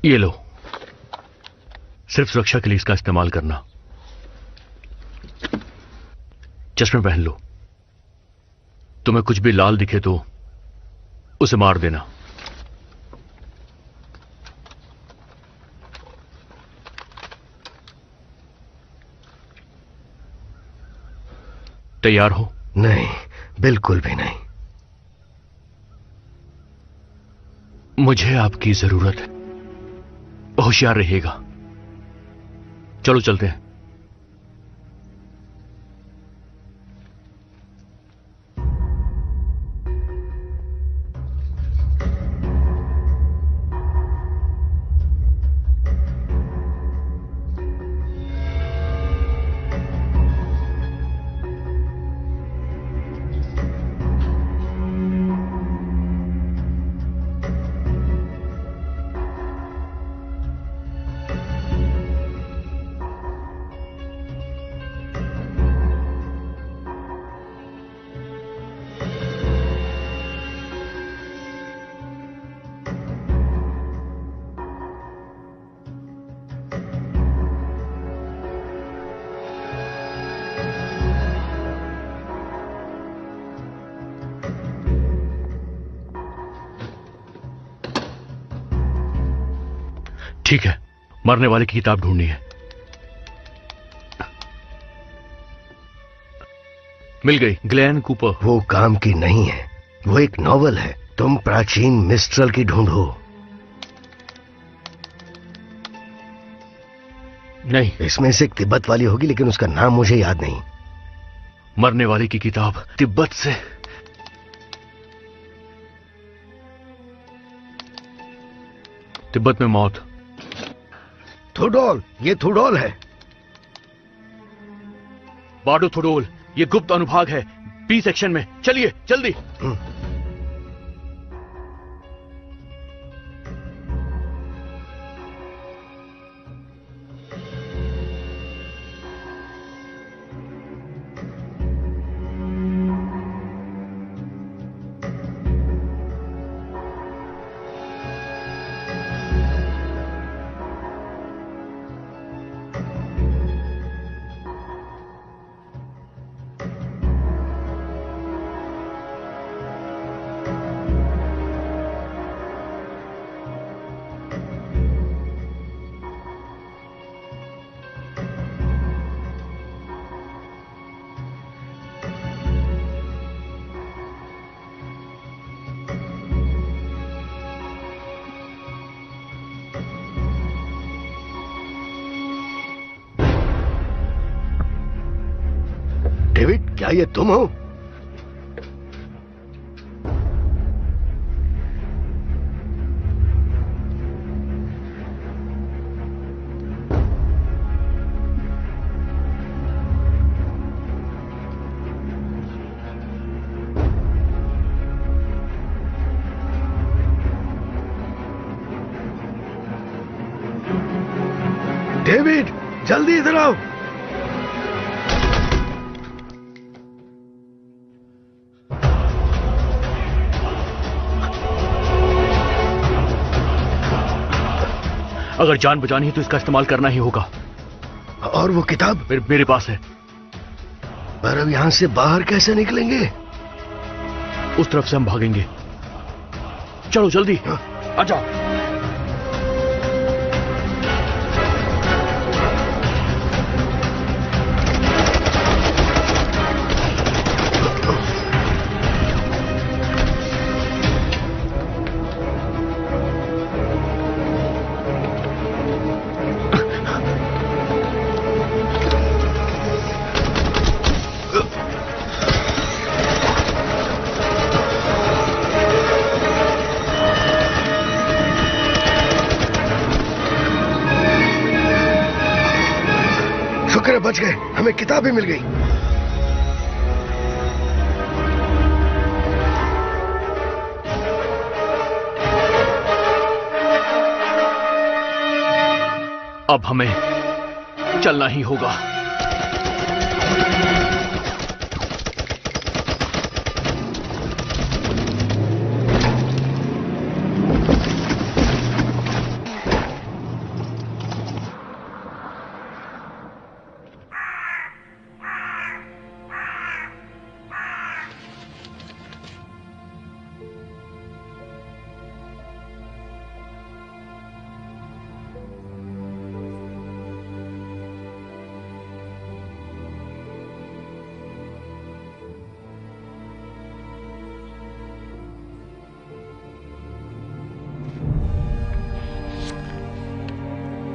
Speaker 4: ये लो, सिर्फ सुरक्षा के लिए इसका इस्तेमाल करना। चश्मे पहन लो। तुम्हें कुछ भी लाल दिखे तो उसे मार देना। तैयार हो?
Speaker 7: नहीं, बिल्कुल भी नहीं।
Speaker 4: मुझे आपकी जरूरत है। होशियार रहिएगा। चलो चलते हैं। ठीक है, मरने वाले की किताब ढूंढनी है। मिल गई, ग्लेन कूपर।
Speaker 7: वो काम की नहीं है, वो एक नॉवल है। तुम प्राचीन मिस्ट्रल की ढूंढो।
Speaker 4: नहीं,
Speaker 7: इसमें से एक तिब्बत वाली होगी, लेकिन उसका नाम मुझे याद नहीं।
Speaker 4: मरने वाले की किताब तिब्बत से। तिब्बत में मौत।
Speaker 7: थुडोल, ये थुडोल है।
Speaker 4: बाडो थुडोल, ये गुप्त अनुभाग है बी सेक्शन में। चलिए जल्दी।
Speaker 7: डेविड, क्या ये तुम हो? जल्दी इधर आओ।
Speaker 4: अगर जान बचानी है तो इसका इस्तेमाल करना ही होगा।
Speaker 7: और वो किताब?
Speaker 4: मेरे पास है।
Speaker 7: पर अब यहां से बाहर कैसे निकलेंगे?
Speaker 4: उस तरफ से हम भागेंगे। चलो जल्दी। आ जाओ।
Speaker 7: शुक्र है बच गए, हमें किताब भी मिल गई।
Speaker 4: अब हमें चलना ही होगा।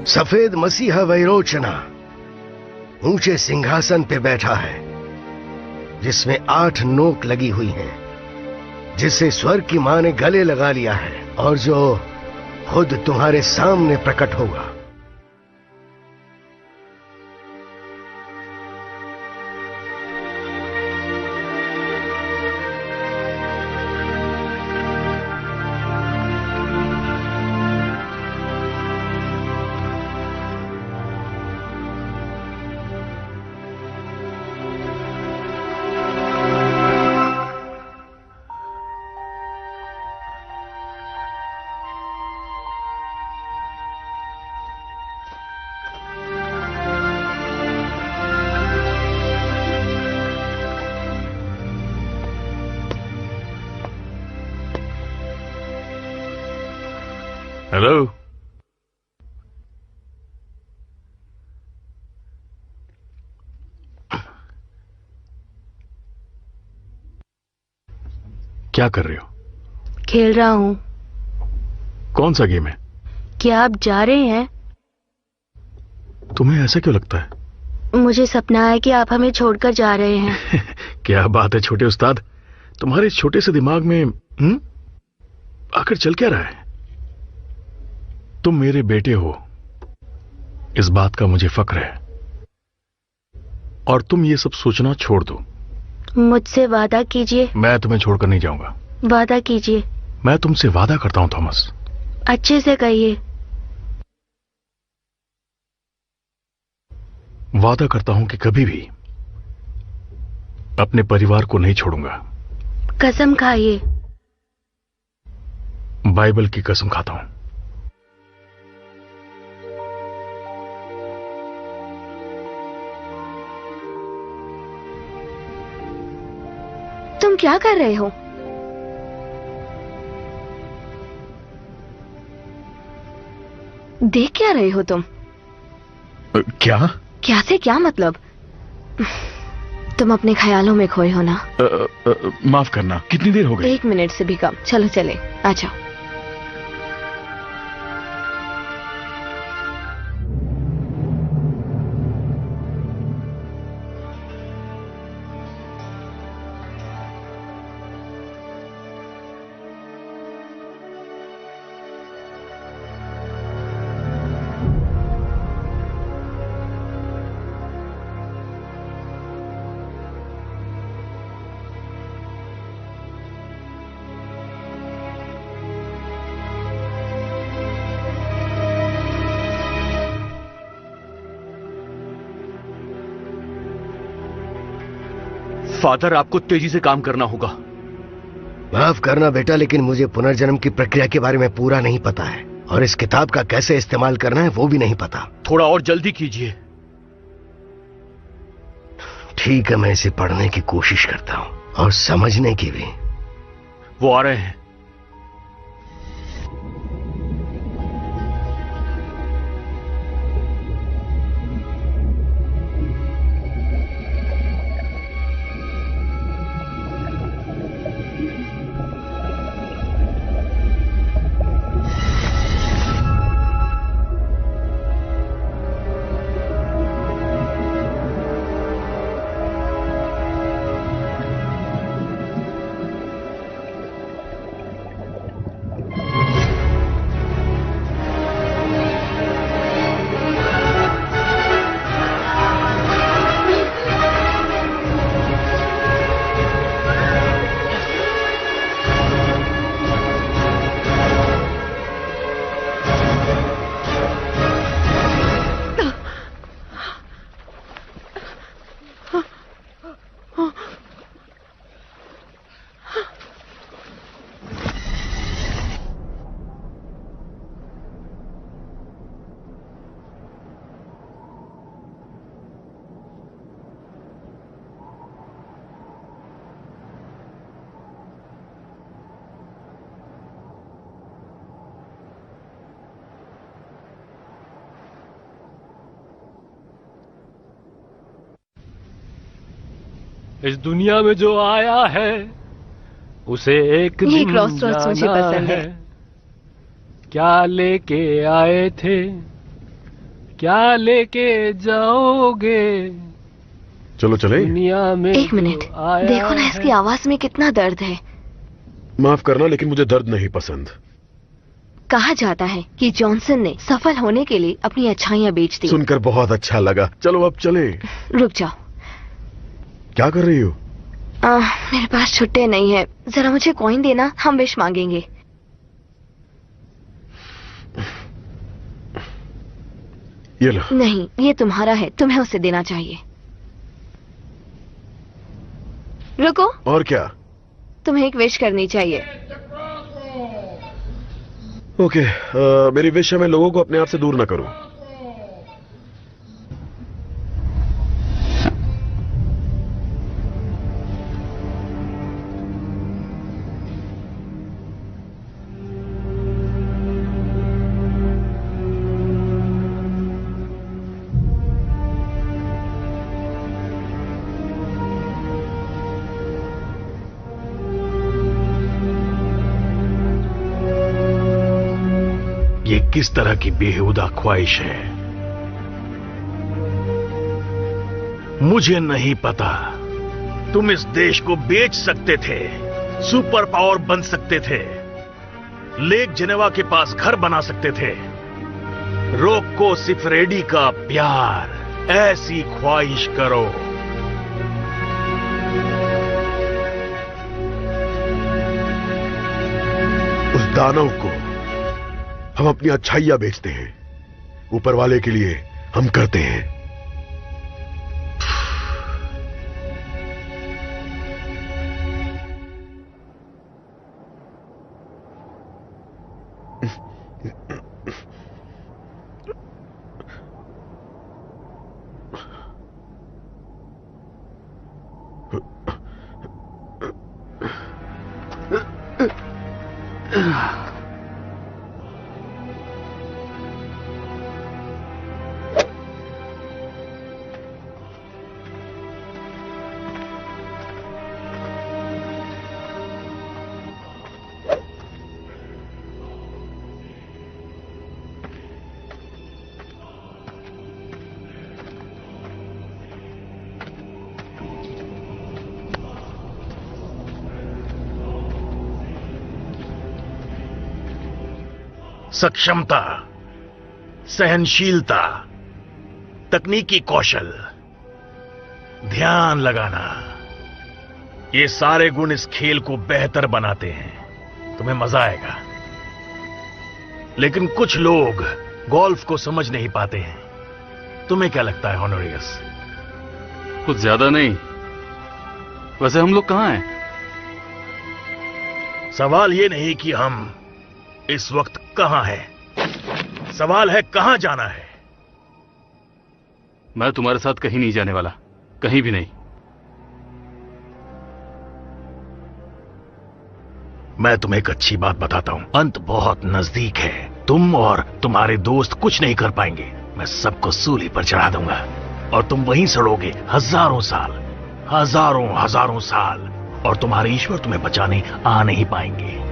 Speaker 7: सफेद मसीहा वैरोचना ऊंचे सिंहासन पे बैठा है, जिसमें 8 नोक लगी हुई हैं, जिसे स्वर्ग की मां ने गले लगा लिया है और जो खुद तुम्हारे सामने प्रकट होगा।
Speaker 5: हेलो। क्या कर रहे हो?
Speaker 3: खेल रहा हूं।
Speaker 5: कौन सा गेम है?
Speaker 3: क्या आप जा रहे हैं?
Speaker 5: तुम्हें ऐसा क्यों लगता है?
Speaker 3: मुझे सपना है कि आप हमें छोड़कर जा रहे हैं।
Speaker 5: क्या बात है छोटे उस्ताद, तुम्हारे छोटे से दिमाग में आखिर चल क्या रहा है? तुम मेरे बेटे हो, इस बात का मुझे फक्र है, और तुम ये सब सोचना छोड़ दो।
Speaker 3: मुझसे वादा कीजिए।
Speaker 5: मैं तुम्हें छोड़कर नहीं जाऊंगा।
Speaker 3: वादा कीजिए।
Speaker 5: मैं तुमसे वादा करता हूं थॉमस।
Speaker 3: अच्छे से कहिए।
Speaker 5: वादा करता हूं कि कभी भी अपने परिवार को नहीं छोड़ूंगा।
Speaker 3: कसम खाइए।
Speaker 5: बाइबल की कसम खाता हूं।
Speaker 3: तुम क्या कर रहे हो? देख क्या रहे हो तुम?
Speaker 5: क्या?
Speaker 3: क्या से क्या मतलब? तुम अपने ख्यालों में खोए हो ना?
Speaker 5: माफ करना, कितनी देर हो गई?
Speaker 3: 1 मिनट से भी कम। चलो चले, आ जाओ।
Speaker 4: फादर, आपको तेजी से काम करना होगा।
Speaker 7: माफ करना बेटा, लेकिन मुझे पुनर्जन्म की प्रक्रिया के बारे में पूरा नहीं पता है, और इस किताब का कैसे इस्तेमाल करना है वो भी नहीं पता।
Speaker 4: थोड़ा और जल्दी कीजिए।
Speaker 7: ठीक है, मैं इसे पढ़ने की कोशिश करता हूं, और समझने की भी।
Speaker 4: वो आ रहे हैं।
Speaker 2: इस दुनिया में जो आया है उसे एक
Speaker 3: ये
Speaker 2: दिन
Speaker 3: क्रॉसरोड्स मुझे
Speaker 2: जाना
Speaker 3: पसंद है।
Speaker 2: क्या लेके आए थे, क्या लेके जाओगे
Speaker 9: चलो चले।
Speaker 2: दुनिया में।
Speaker 3: एक मिनट,
Speaker 2: जो आया
Speaker 3: देखो ना इसकी आवाज में कितना दर्द है।
Speaker 9: माफ करना, लेकिन मुझे दर्द नहीं पसंद।
Speaker 3: कहा जाता है कि जॉनसन ने सफल होने के लिए अपनी अच्छाइयां बेच दी।
Speaker 9: सुनकर बहुत अच्छा लगा। चलो अब चले।
Speaker 3: रुक जाओ।
Speaker 9: क्या कर रही हो?
Speaker 3: मेरे पास छुट्टे नहीं है, जरा मुझे कॉइन देना, हम विश मांगेंगे।
Speaker 9: ये लो।
Speaker 3: नहीं, ये तुम्हारा है, तुम्हें उसे देना चाहिए। रुको।
Speaker 9: और क्या?
Speaker 3: तुम्हें एक विश करनी चाहिए।
Speaker 9: ओके, मेरी विश है मैं लोगों को अपने आप से दूर ना करूं।
Speaker 5: ये किस तरह की बेहुदा ख्वाहिश है मुझे नहीं पता। तुम इस देश को बेच सकते थे, सुपर पावर बन सकते थे, लेक जेनेवा के पास घर बना सकते थे। रोको सिफरेडी का प्यार, ऐसी ख्वाहिश करो।
Speaker 9: उस दानव को हम अपनी अच्छाइयां बेचते हैं, ऊपर वाले के लिए हम करते हैं।
Speaker 5: सक्षमता, सहनशीलता, तकनीकी कौशल, ध्यान लगाना, ये सारे गुण इस खेल को बेहतर बनाते हैं। तुम्हें मजा आएगा। लेकिन कुछ लोग गोल्फ को समझ नहीं पाते हैं। तुम्हें क्या लगता है होनोरियस?
Speaker 8: कुछ ज्यादा नहीं, वैसे हम लोग कहाँ हैं?
Speaker 5: सवाल ये नहीं कि हम इस वक्त कहां हैं, सवाल है कहां जाना है।
Speaker 8: मैं तुम्हारे साथ कहीं नहीं जाने वाला, कहीं भी नहीं।
Speaker 5: मैं तुम्हें एक अच्छी बात बताता हूं, अंत बहुत नजदीक है। तुम और तुम्हारे दोस्त कुछ नहीं कर पाएंगे। मैं सबको सूली पर चढ़ा दूंगा और तुम वहीं सड़ोगे हजारों साल, हजारों हजारों साल, और तुम्हारे ईश्वर तुम्हें बचाने आ नहीं पाएंगे।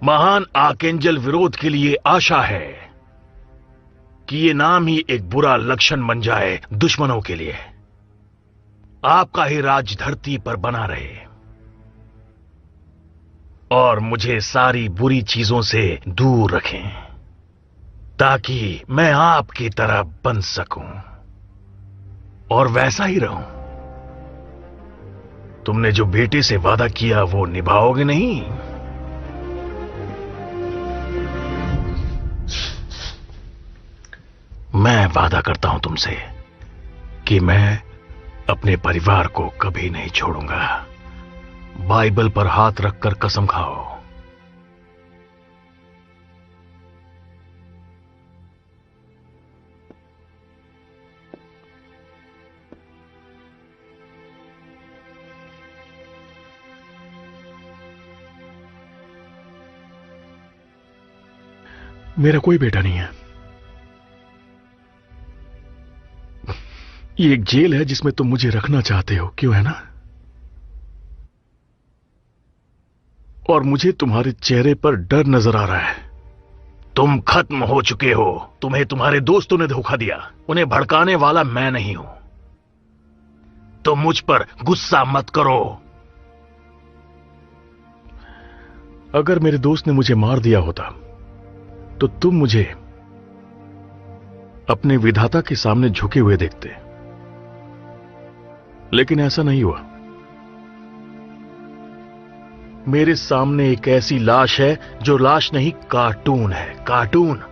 Speaker 5: महान आर्केंजल विरोध के लिए आशा है कि ये नाम ही एक बुरा लक्षण बन जाए दुश्मनों के लिए। आपका ही राज धरती पर बना रहे और मुझे सारी बुरी चीजों से दूर रखें ताकि मैं आपकी तरह बन सकूं और वैसा ही रहूं। तुमने जो बेटे से वादा किया वो निभाओगे नहीं? मैं वादा करता हूं तुमसे कि मैं अपने परिवार को कभी नहीं छोड़ूंगा। बाइबल पर हाथ रखकर कसम खाओ। मेरा कोई बेटा नहीं है। ये एक जेल है जिसमें तुम मुझे रखना चाहते हो, क्यों है ना? और मुझे तुम्हारे चेहरे पर डर नजर आ रहा है। तुम खत्म हो चुके हो। तुम्हें तुम्हारे दोस्तों ने धोखा दिया। उन्हें भड़काने वाला मैं नहीं हूं। तुम मुझ पर गुस्सा मत करो। अगर मेरे दोस्त ने मुझे मार दिया होता तो तुम मुझे अपने विधाता के सामने झुके हुए देखते, लेकिन ऐसा नहीं हुआ। मेरे सामने एक ऐसी लाश है जो लाश नहीं, कार्टून है, कार्टून।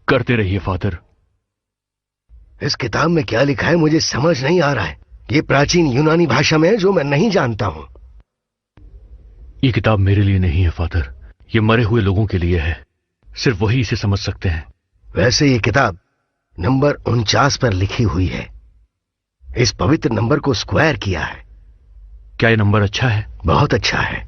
Speaker 8: करते रहिए फादर।
Speaker 7: इस किताब में क्या लिखा है मुझे समझ नहीं आ रहा है। ये प्राचीन यूनानी भाषा में है जो मैं नहीं जानता हूं।
Speaker 2: ये किताब मेरे लिए नहीं है फादर, ये मरे हुए लोगों के लिए है। सिर्फ वही इसे समझ सकते हैं।
Speaker 7: वैसे ये किताब नंबर 49 पर लिखी हुई है। इस पवित्र नंबर को स्क्वायर किया है।
Speaker 2: क्या ये नंबर अच्छा है?
Speaker 7: बहुत अच्छा है।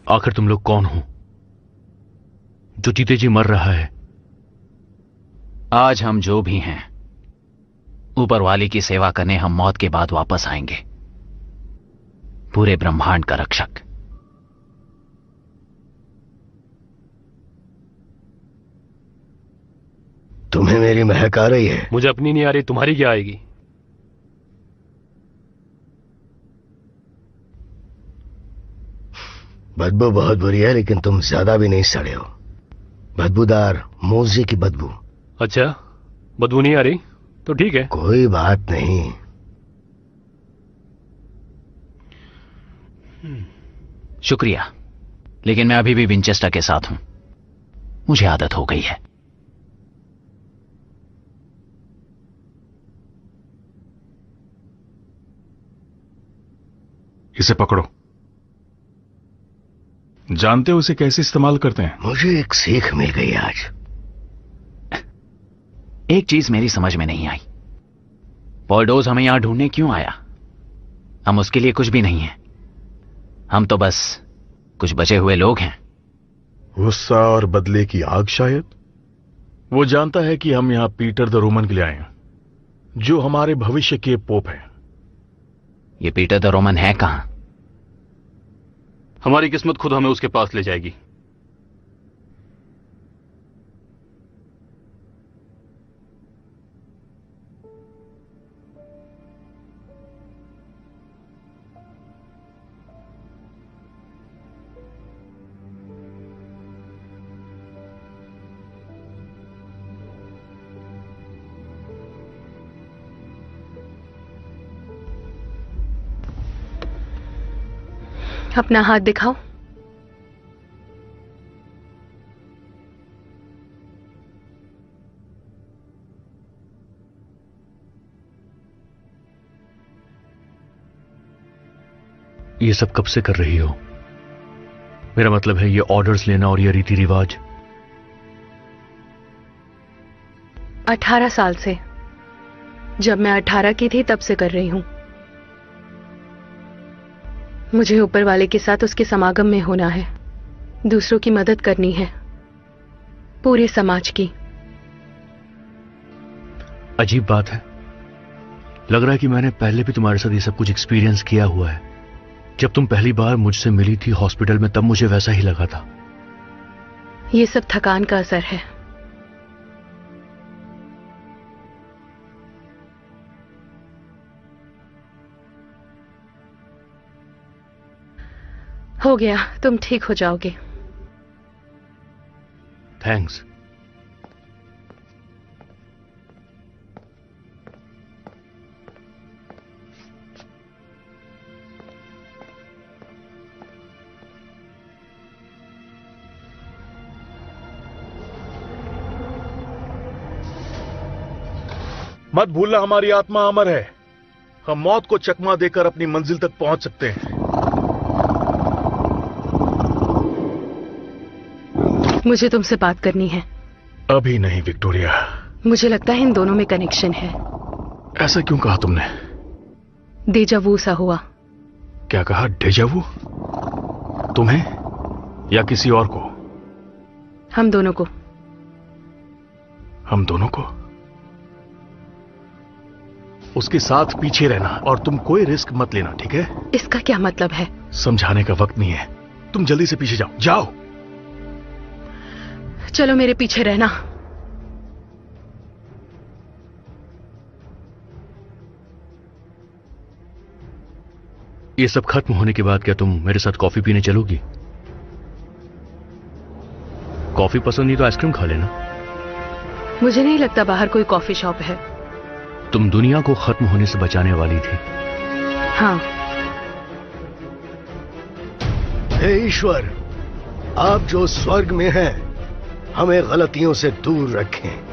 Speaker 2: आखिर तुम लोग कौन हो जो जीते जी मर रहा है?
Speaker 10: आज हम जो भी हैं, ऊपर वाले की सेवा करने हम मौत के बाद वापस आएंगे, पूरे ब्रह्मांड का रक्षक।
Speaker 7: तुम्हें मेरी महक आ रही है?
Speaker 13: मुझे अपनी नहीं आ रही, तुम्हारी क्या आएगी?
Speaker 7: बदबू बहुत बुरी है, लेकिन तुम ज्यादा भी नहीं सड़े हो। बदबूदार मोजे की बदबू।
Speaker 13: अच्छा, बदबू नहीं आ रही तो ठीक है।
Speaker 7: कोई बात नहीं।
Speaker 10: शुक्रिया, लेकिन मैं अभी भी विंचेस्टर के साथ हूं। मुझे आदत हो गई है।
Speaker 5: इसे पकड़ो। जानते हो इसे कैसे इस्तेमाल करते हैं?
Speaker 7: मुझे एक सीख मिल गई आज।
Speaker 10: एक चीज मेरी समझ में नहीं आई, पॉल्डोज हमें यहां ढूंढने क्यों आया? हम उसके लिए कुछ भी नहीं है, हम तो बस कुछ बचे हुए लोग हैं।
Speaker 9: गुस्सा और बदले की आग शायद।
Speaker 5: वो जानता है कि हम यहां पीटर द रोमन के लिए आए हैं, जो हमारे भविष्य के पोप हैं।
Speaker 10: ये पीटर द रोमन है कहां?
Speaker 8: हमारी किस्मत खुद हमें उसके पास ले जाएगी।
Speaker 1: अपना हाथ दिखाओ।
Speaker 2: ये सब कब से कर रही हो? मेरा मतलब है ये ऑर्डर्स लेना और ये रीति रिवाज।
Speaker 1: 18 साल से। जब मैं 18 की थी तब से कर रही हूं। मुझे ऊपर वाले के साथ उसके समागम में होना है, दूसरों की मदद करनी है, पूरे समाज की।
Speaker 2: अजीब बात है, लग रहा है कि मैंने पहले भी तुम्हारे साथ ये सब कुछ एक्सपीरियंस किया हुआ है। जब तुम पहली बार मुझसे मिली थी हॉस्पिटल में, तब मुझे वैसा ही लगा था।
Speaker 1: ये सब थकान का असर है। हो गया, तुम ठीक हो जाओगे।
Speaker 2: थैंक्स।
Speaker 5: मत भूलना, हमारी आत्मा अमर है। हम मौत को चकमा देकर अपनी मंजिल तक पहुंच सकते हैं।
Speaker 1: मुझे तुमसे बात करनी है।
Speaker 5: अभी नहीं विक्टोरिया।
Speaker 1: मुझे लगता है इन दोनों में कनेक्शन है।
Speaker 5: ऐसा क्यों कहा तुमने?
Speaker 1: डेजावू सा हुआ।
Speaker 5: क्या कहा? डेजावू? तुम्हें या किसी और को?
Speaker 1: हम दोनों को।
Speaker 5: हम दोनों को? उसके साथ पीछे रहना और तुम कोई रिस्क मत लेना, ठीक है?
Speaker 1: इसका क्या मतलब है?
Speaker 5: समझाने का वक्त नहीं है, तुम जल्दी से पीछे जाओ। जाओ।
Speaker 1: चलो मेरे पीछे रहना।
Speaker 2: ये सब खत्म होने के बाद क्या तुम मेरे साथ कॉफी पीने चलोगी? कॉफी पसंद नहीं तो आइसक्रीम खा लेना।
Speaker 1: मुझे नहीं लगता बाहर कोई कॉफी शॉप है।
Speaker 2: तुम दुनिया को खत्म होने से बचाने वाली थी।
Speaker 1: हाँ।
Speaker 7: हे ईश्वर, आप जो स्वर्ग में हैं, हमें गलतियों से दूर रखें।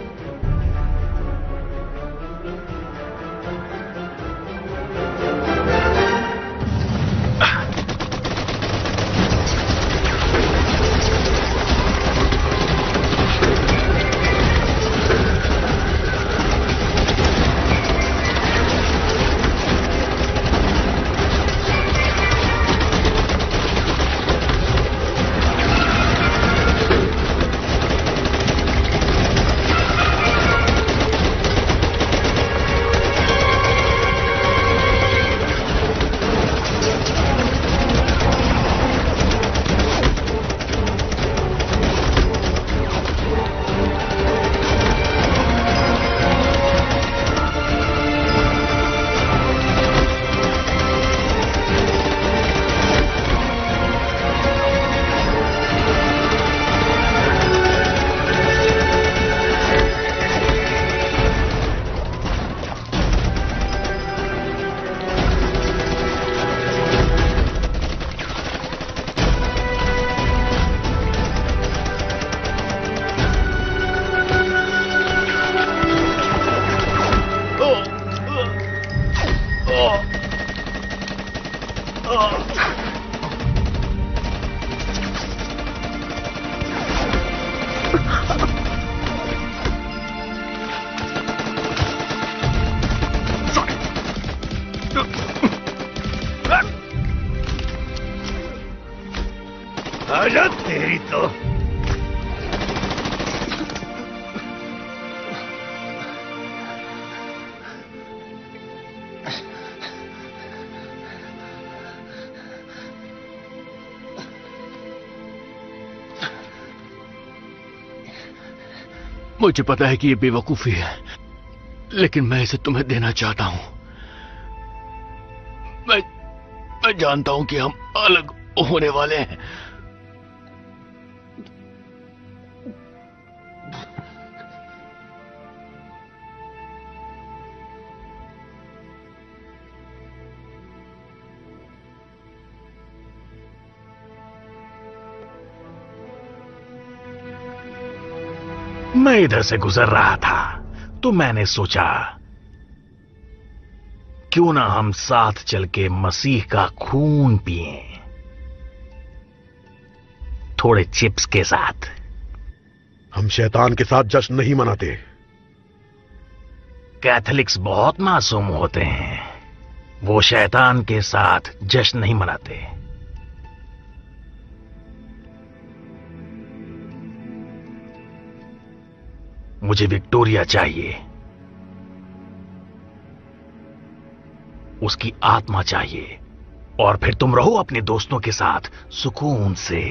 Speaker 7: आजा तेरी तो।
Speaker 2: मुझे पता है कि ये बेवकूफी है, लेकिन मैं इसे तुम्हें देना चाहता हूं। मैं जानता हूं कि हम अलग होने वाले हैं।
Speaker 5: मैं इधर से गुजर रहा था तो मैंने सोचा क्यों ना हम साथ चल के मसीह का खून पिएं, थोड़े चिप्स के साथ।
Speaker 9: हम शैतान के साथ जश्न नहीं मनाते।
Speaker 5: कैथोलिक्स बहुत मासूम होते हैं, वो शैतान के साथ जश्न नहीं मनाते। मुझे विक्टोरिया चाहिए, उसकी आत्मा चाहिए, और फिर तुम रहो अपने दोस्तों के साथ सुकून से।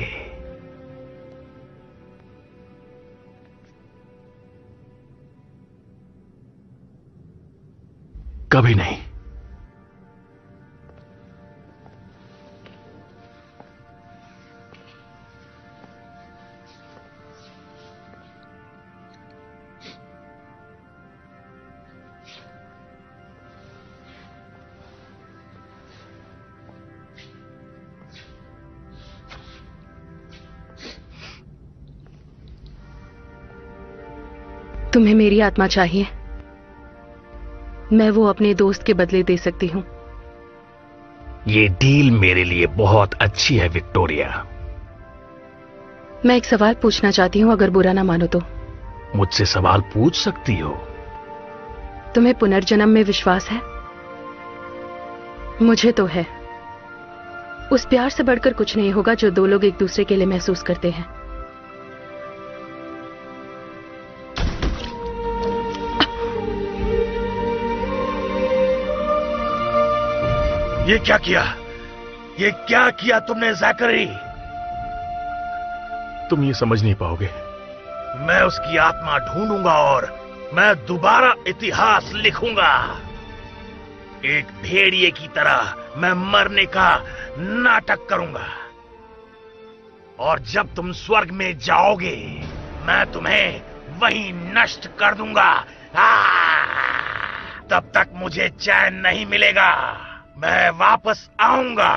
Speaker 5: कभी नहीं।
Speaker 1: तुम्हें मेरी आत्मा चाहिए, मैं वो अपने दोस्त के बदले दे सकती हूं।
Speaker 5: ये डील मेरे लिए बहुत अच्छी है विक्टोरिया।
Speaker 1: मैं एक सवाल पूछना चाहती हूं, अगर बुरा ना मानो तो।
Speaker 5: मुझसे सवाल पूछ सकती हो।
Speaker 1: तुम्हें पुनर्जन्म में विश्वास है? मुझे तो है। उस प्यार से बढ़कर कुछ नहीं होगा जो दो लोग एक दूसरे के लिए महसूस करते हैं।
Speaker 5: ये क्या किया? ये क्या किया तुमने ज़ैकरी?
Speaker 2: तुम ये समझ नहीं पाओगे।
Speaker 5: मैं उसकी आत्मा ढूंढूंगा और मैं दोबारा इतिहास लिखूंगा। एक भेड़िए की तरह मैं मरने का नाटक करूंगा और जब तुम स्वर्ग में जाओगे मैं तुम्हें वहीं नष्ट कर दूंगा। तब तक मुझे चैन नहीं मिलेगा। मैं वापस आऊंगा।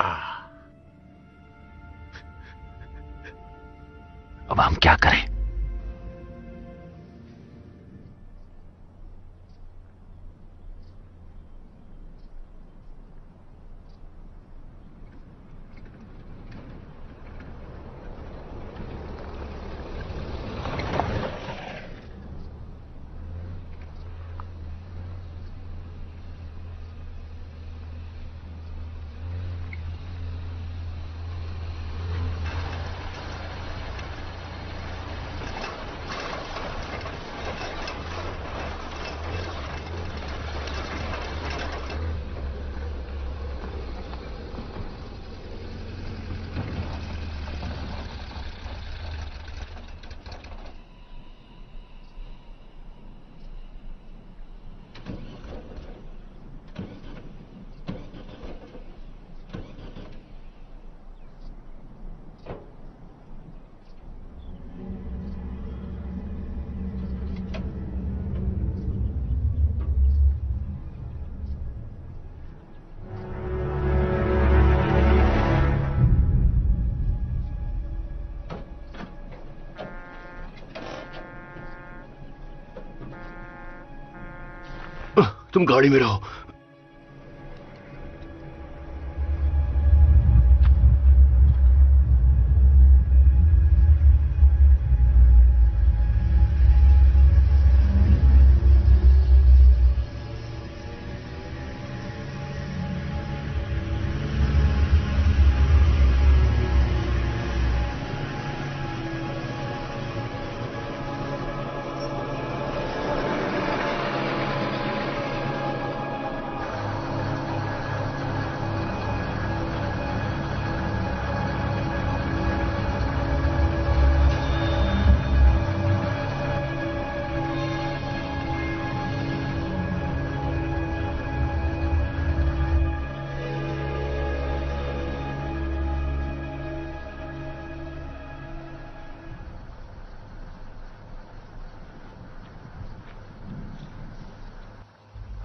Speaker 10: अब हम क्या करें?
Speaker 2: तुम गाड़ी में रहो।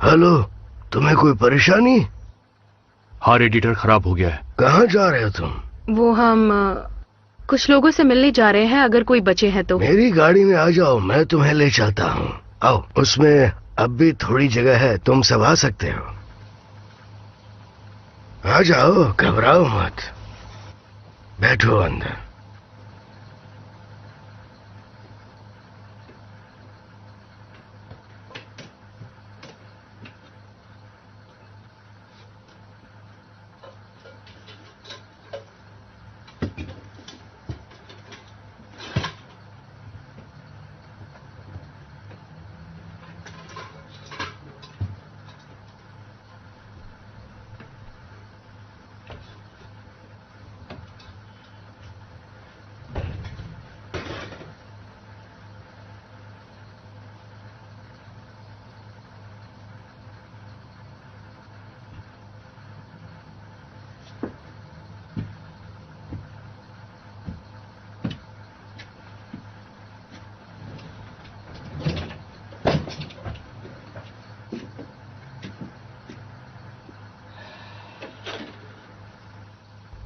Speaker 7: हेलो, तुम्हें कोई परेशानी?
Speaker 2: हाँ, रेडिएटर खराब हो गया है।
Speaker 7: कहाँ जा रहे हो तुम?
Speaker 1: वो हम कुछ लोगों से मिलने जा रहे हैं, अगर कोई बचे हैं तो।
Speaker 7: मेरी गाड़ी में आ जाओ, मैं तुम्हें ले चलता हूँ। आओ, उसमें अब भी थोड़ी जगह है, तुम सब आ सकते हो। आ जाओ, घबराओ मत, बैठो अंदर।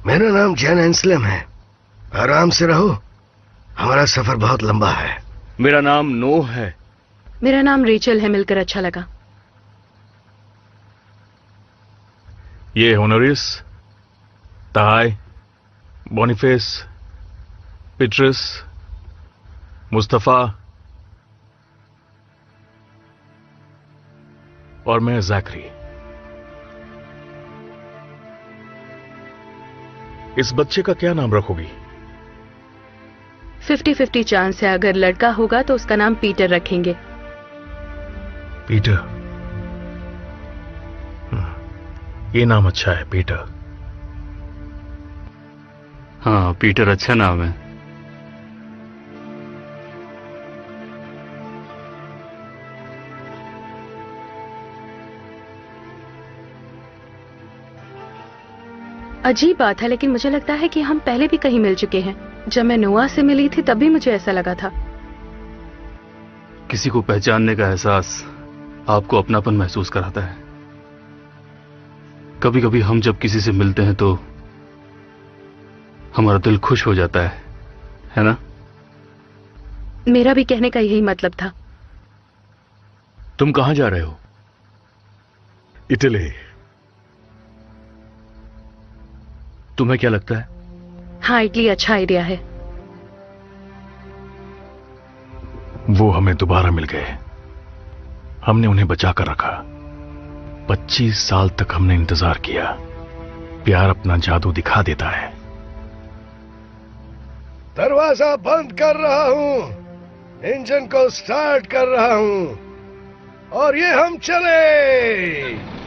Speaker 7: मेरा नाम जैन एंसलम है। आराम से रहो, हमारा सफर बहुत लंबा है।
Speaker 2: मेरा नाम नोह है।
Speaker 1: मेरा नाम रेचल है, मिलकर अच्छा लगा।
Speaker 5: ये होनोरिस, ताई, बोनीफेस, पिट्रस, मुस्तफा और मैं ज़ैकरी। इस बच्चे का क्या नाम रखोगी?
Speaker 1: 50-50 चांस है, अगर लड़का होगा तो उसका नाम पीटर रखेंगे।
Speaker 5: पीटर? ये नाम अच्छा है, पीटर।
Speaker 8: हाँ, पीटर अच्छा नाम है।
Speaker 1: अजीब बात है, लेकिन मुझे लगता है कि हम पहले भी कहीं मिल चुके हैं। जब मैं नोआ से मिली थी तब भी मुझे ऐसा लगा था।
Speaker 8: किसी को पहचानने का एहसास आपको अपनापन महसूस कराता है। कभी कभी हम जब किसी से मिलते हैं तो हमारा दिल खुश हो जाता है ना?
Speaker 1: मेरा भी कहने का यही मतलब था।
Speaker 2: तुम कहां जा रहे हो?
Speaker 9: इटली।
Speaker 2: तुम्हें क्या लगता है?
Speaker 1: हाँ, इटली अच्छा आइडिया है।
Speaker 5: वो हमें दोबारा मिल गए। हमने उन्हें बचा कर रखा। 25 साल तक हमने इंतजार किया। प्यार अपना जादू दिखा देता है।
Speaker 7: दरवाजा बंद कर रहा हूं, इंजन को स्टार्ट कर रहा हूं और ये हम चले।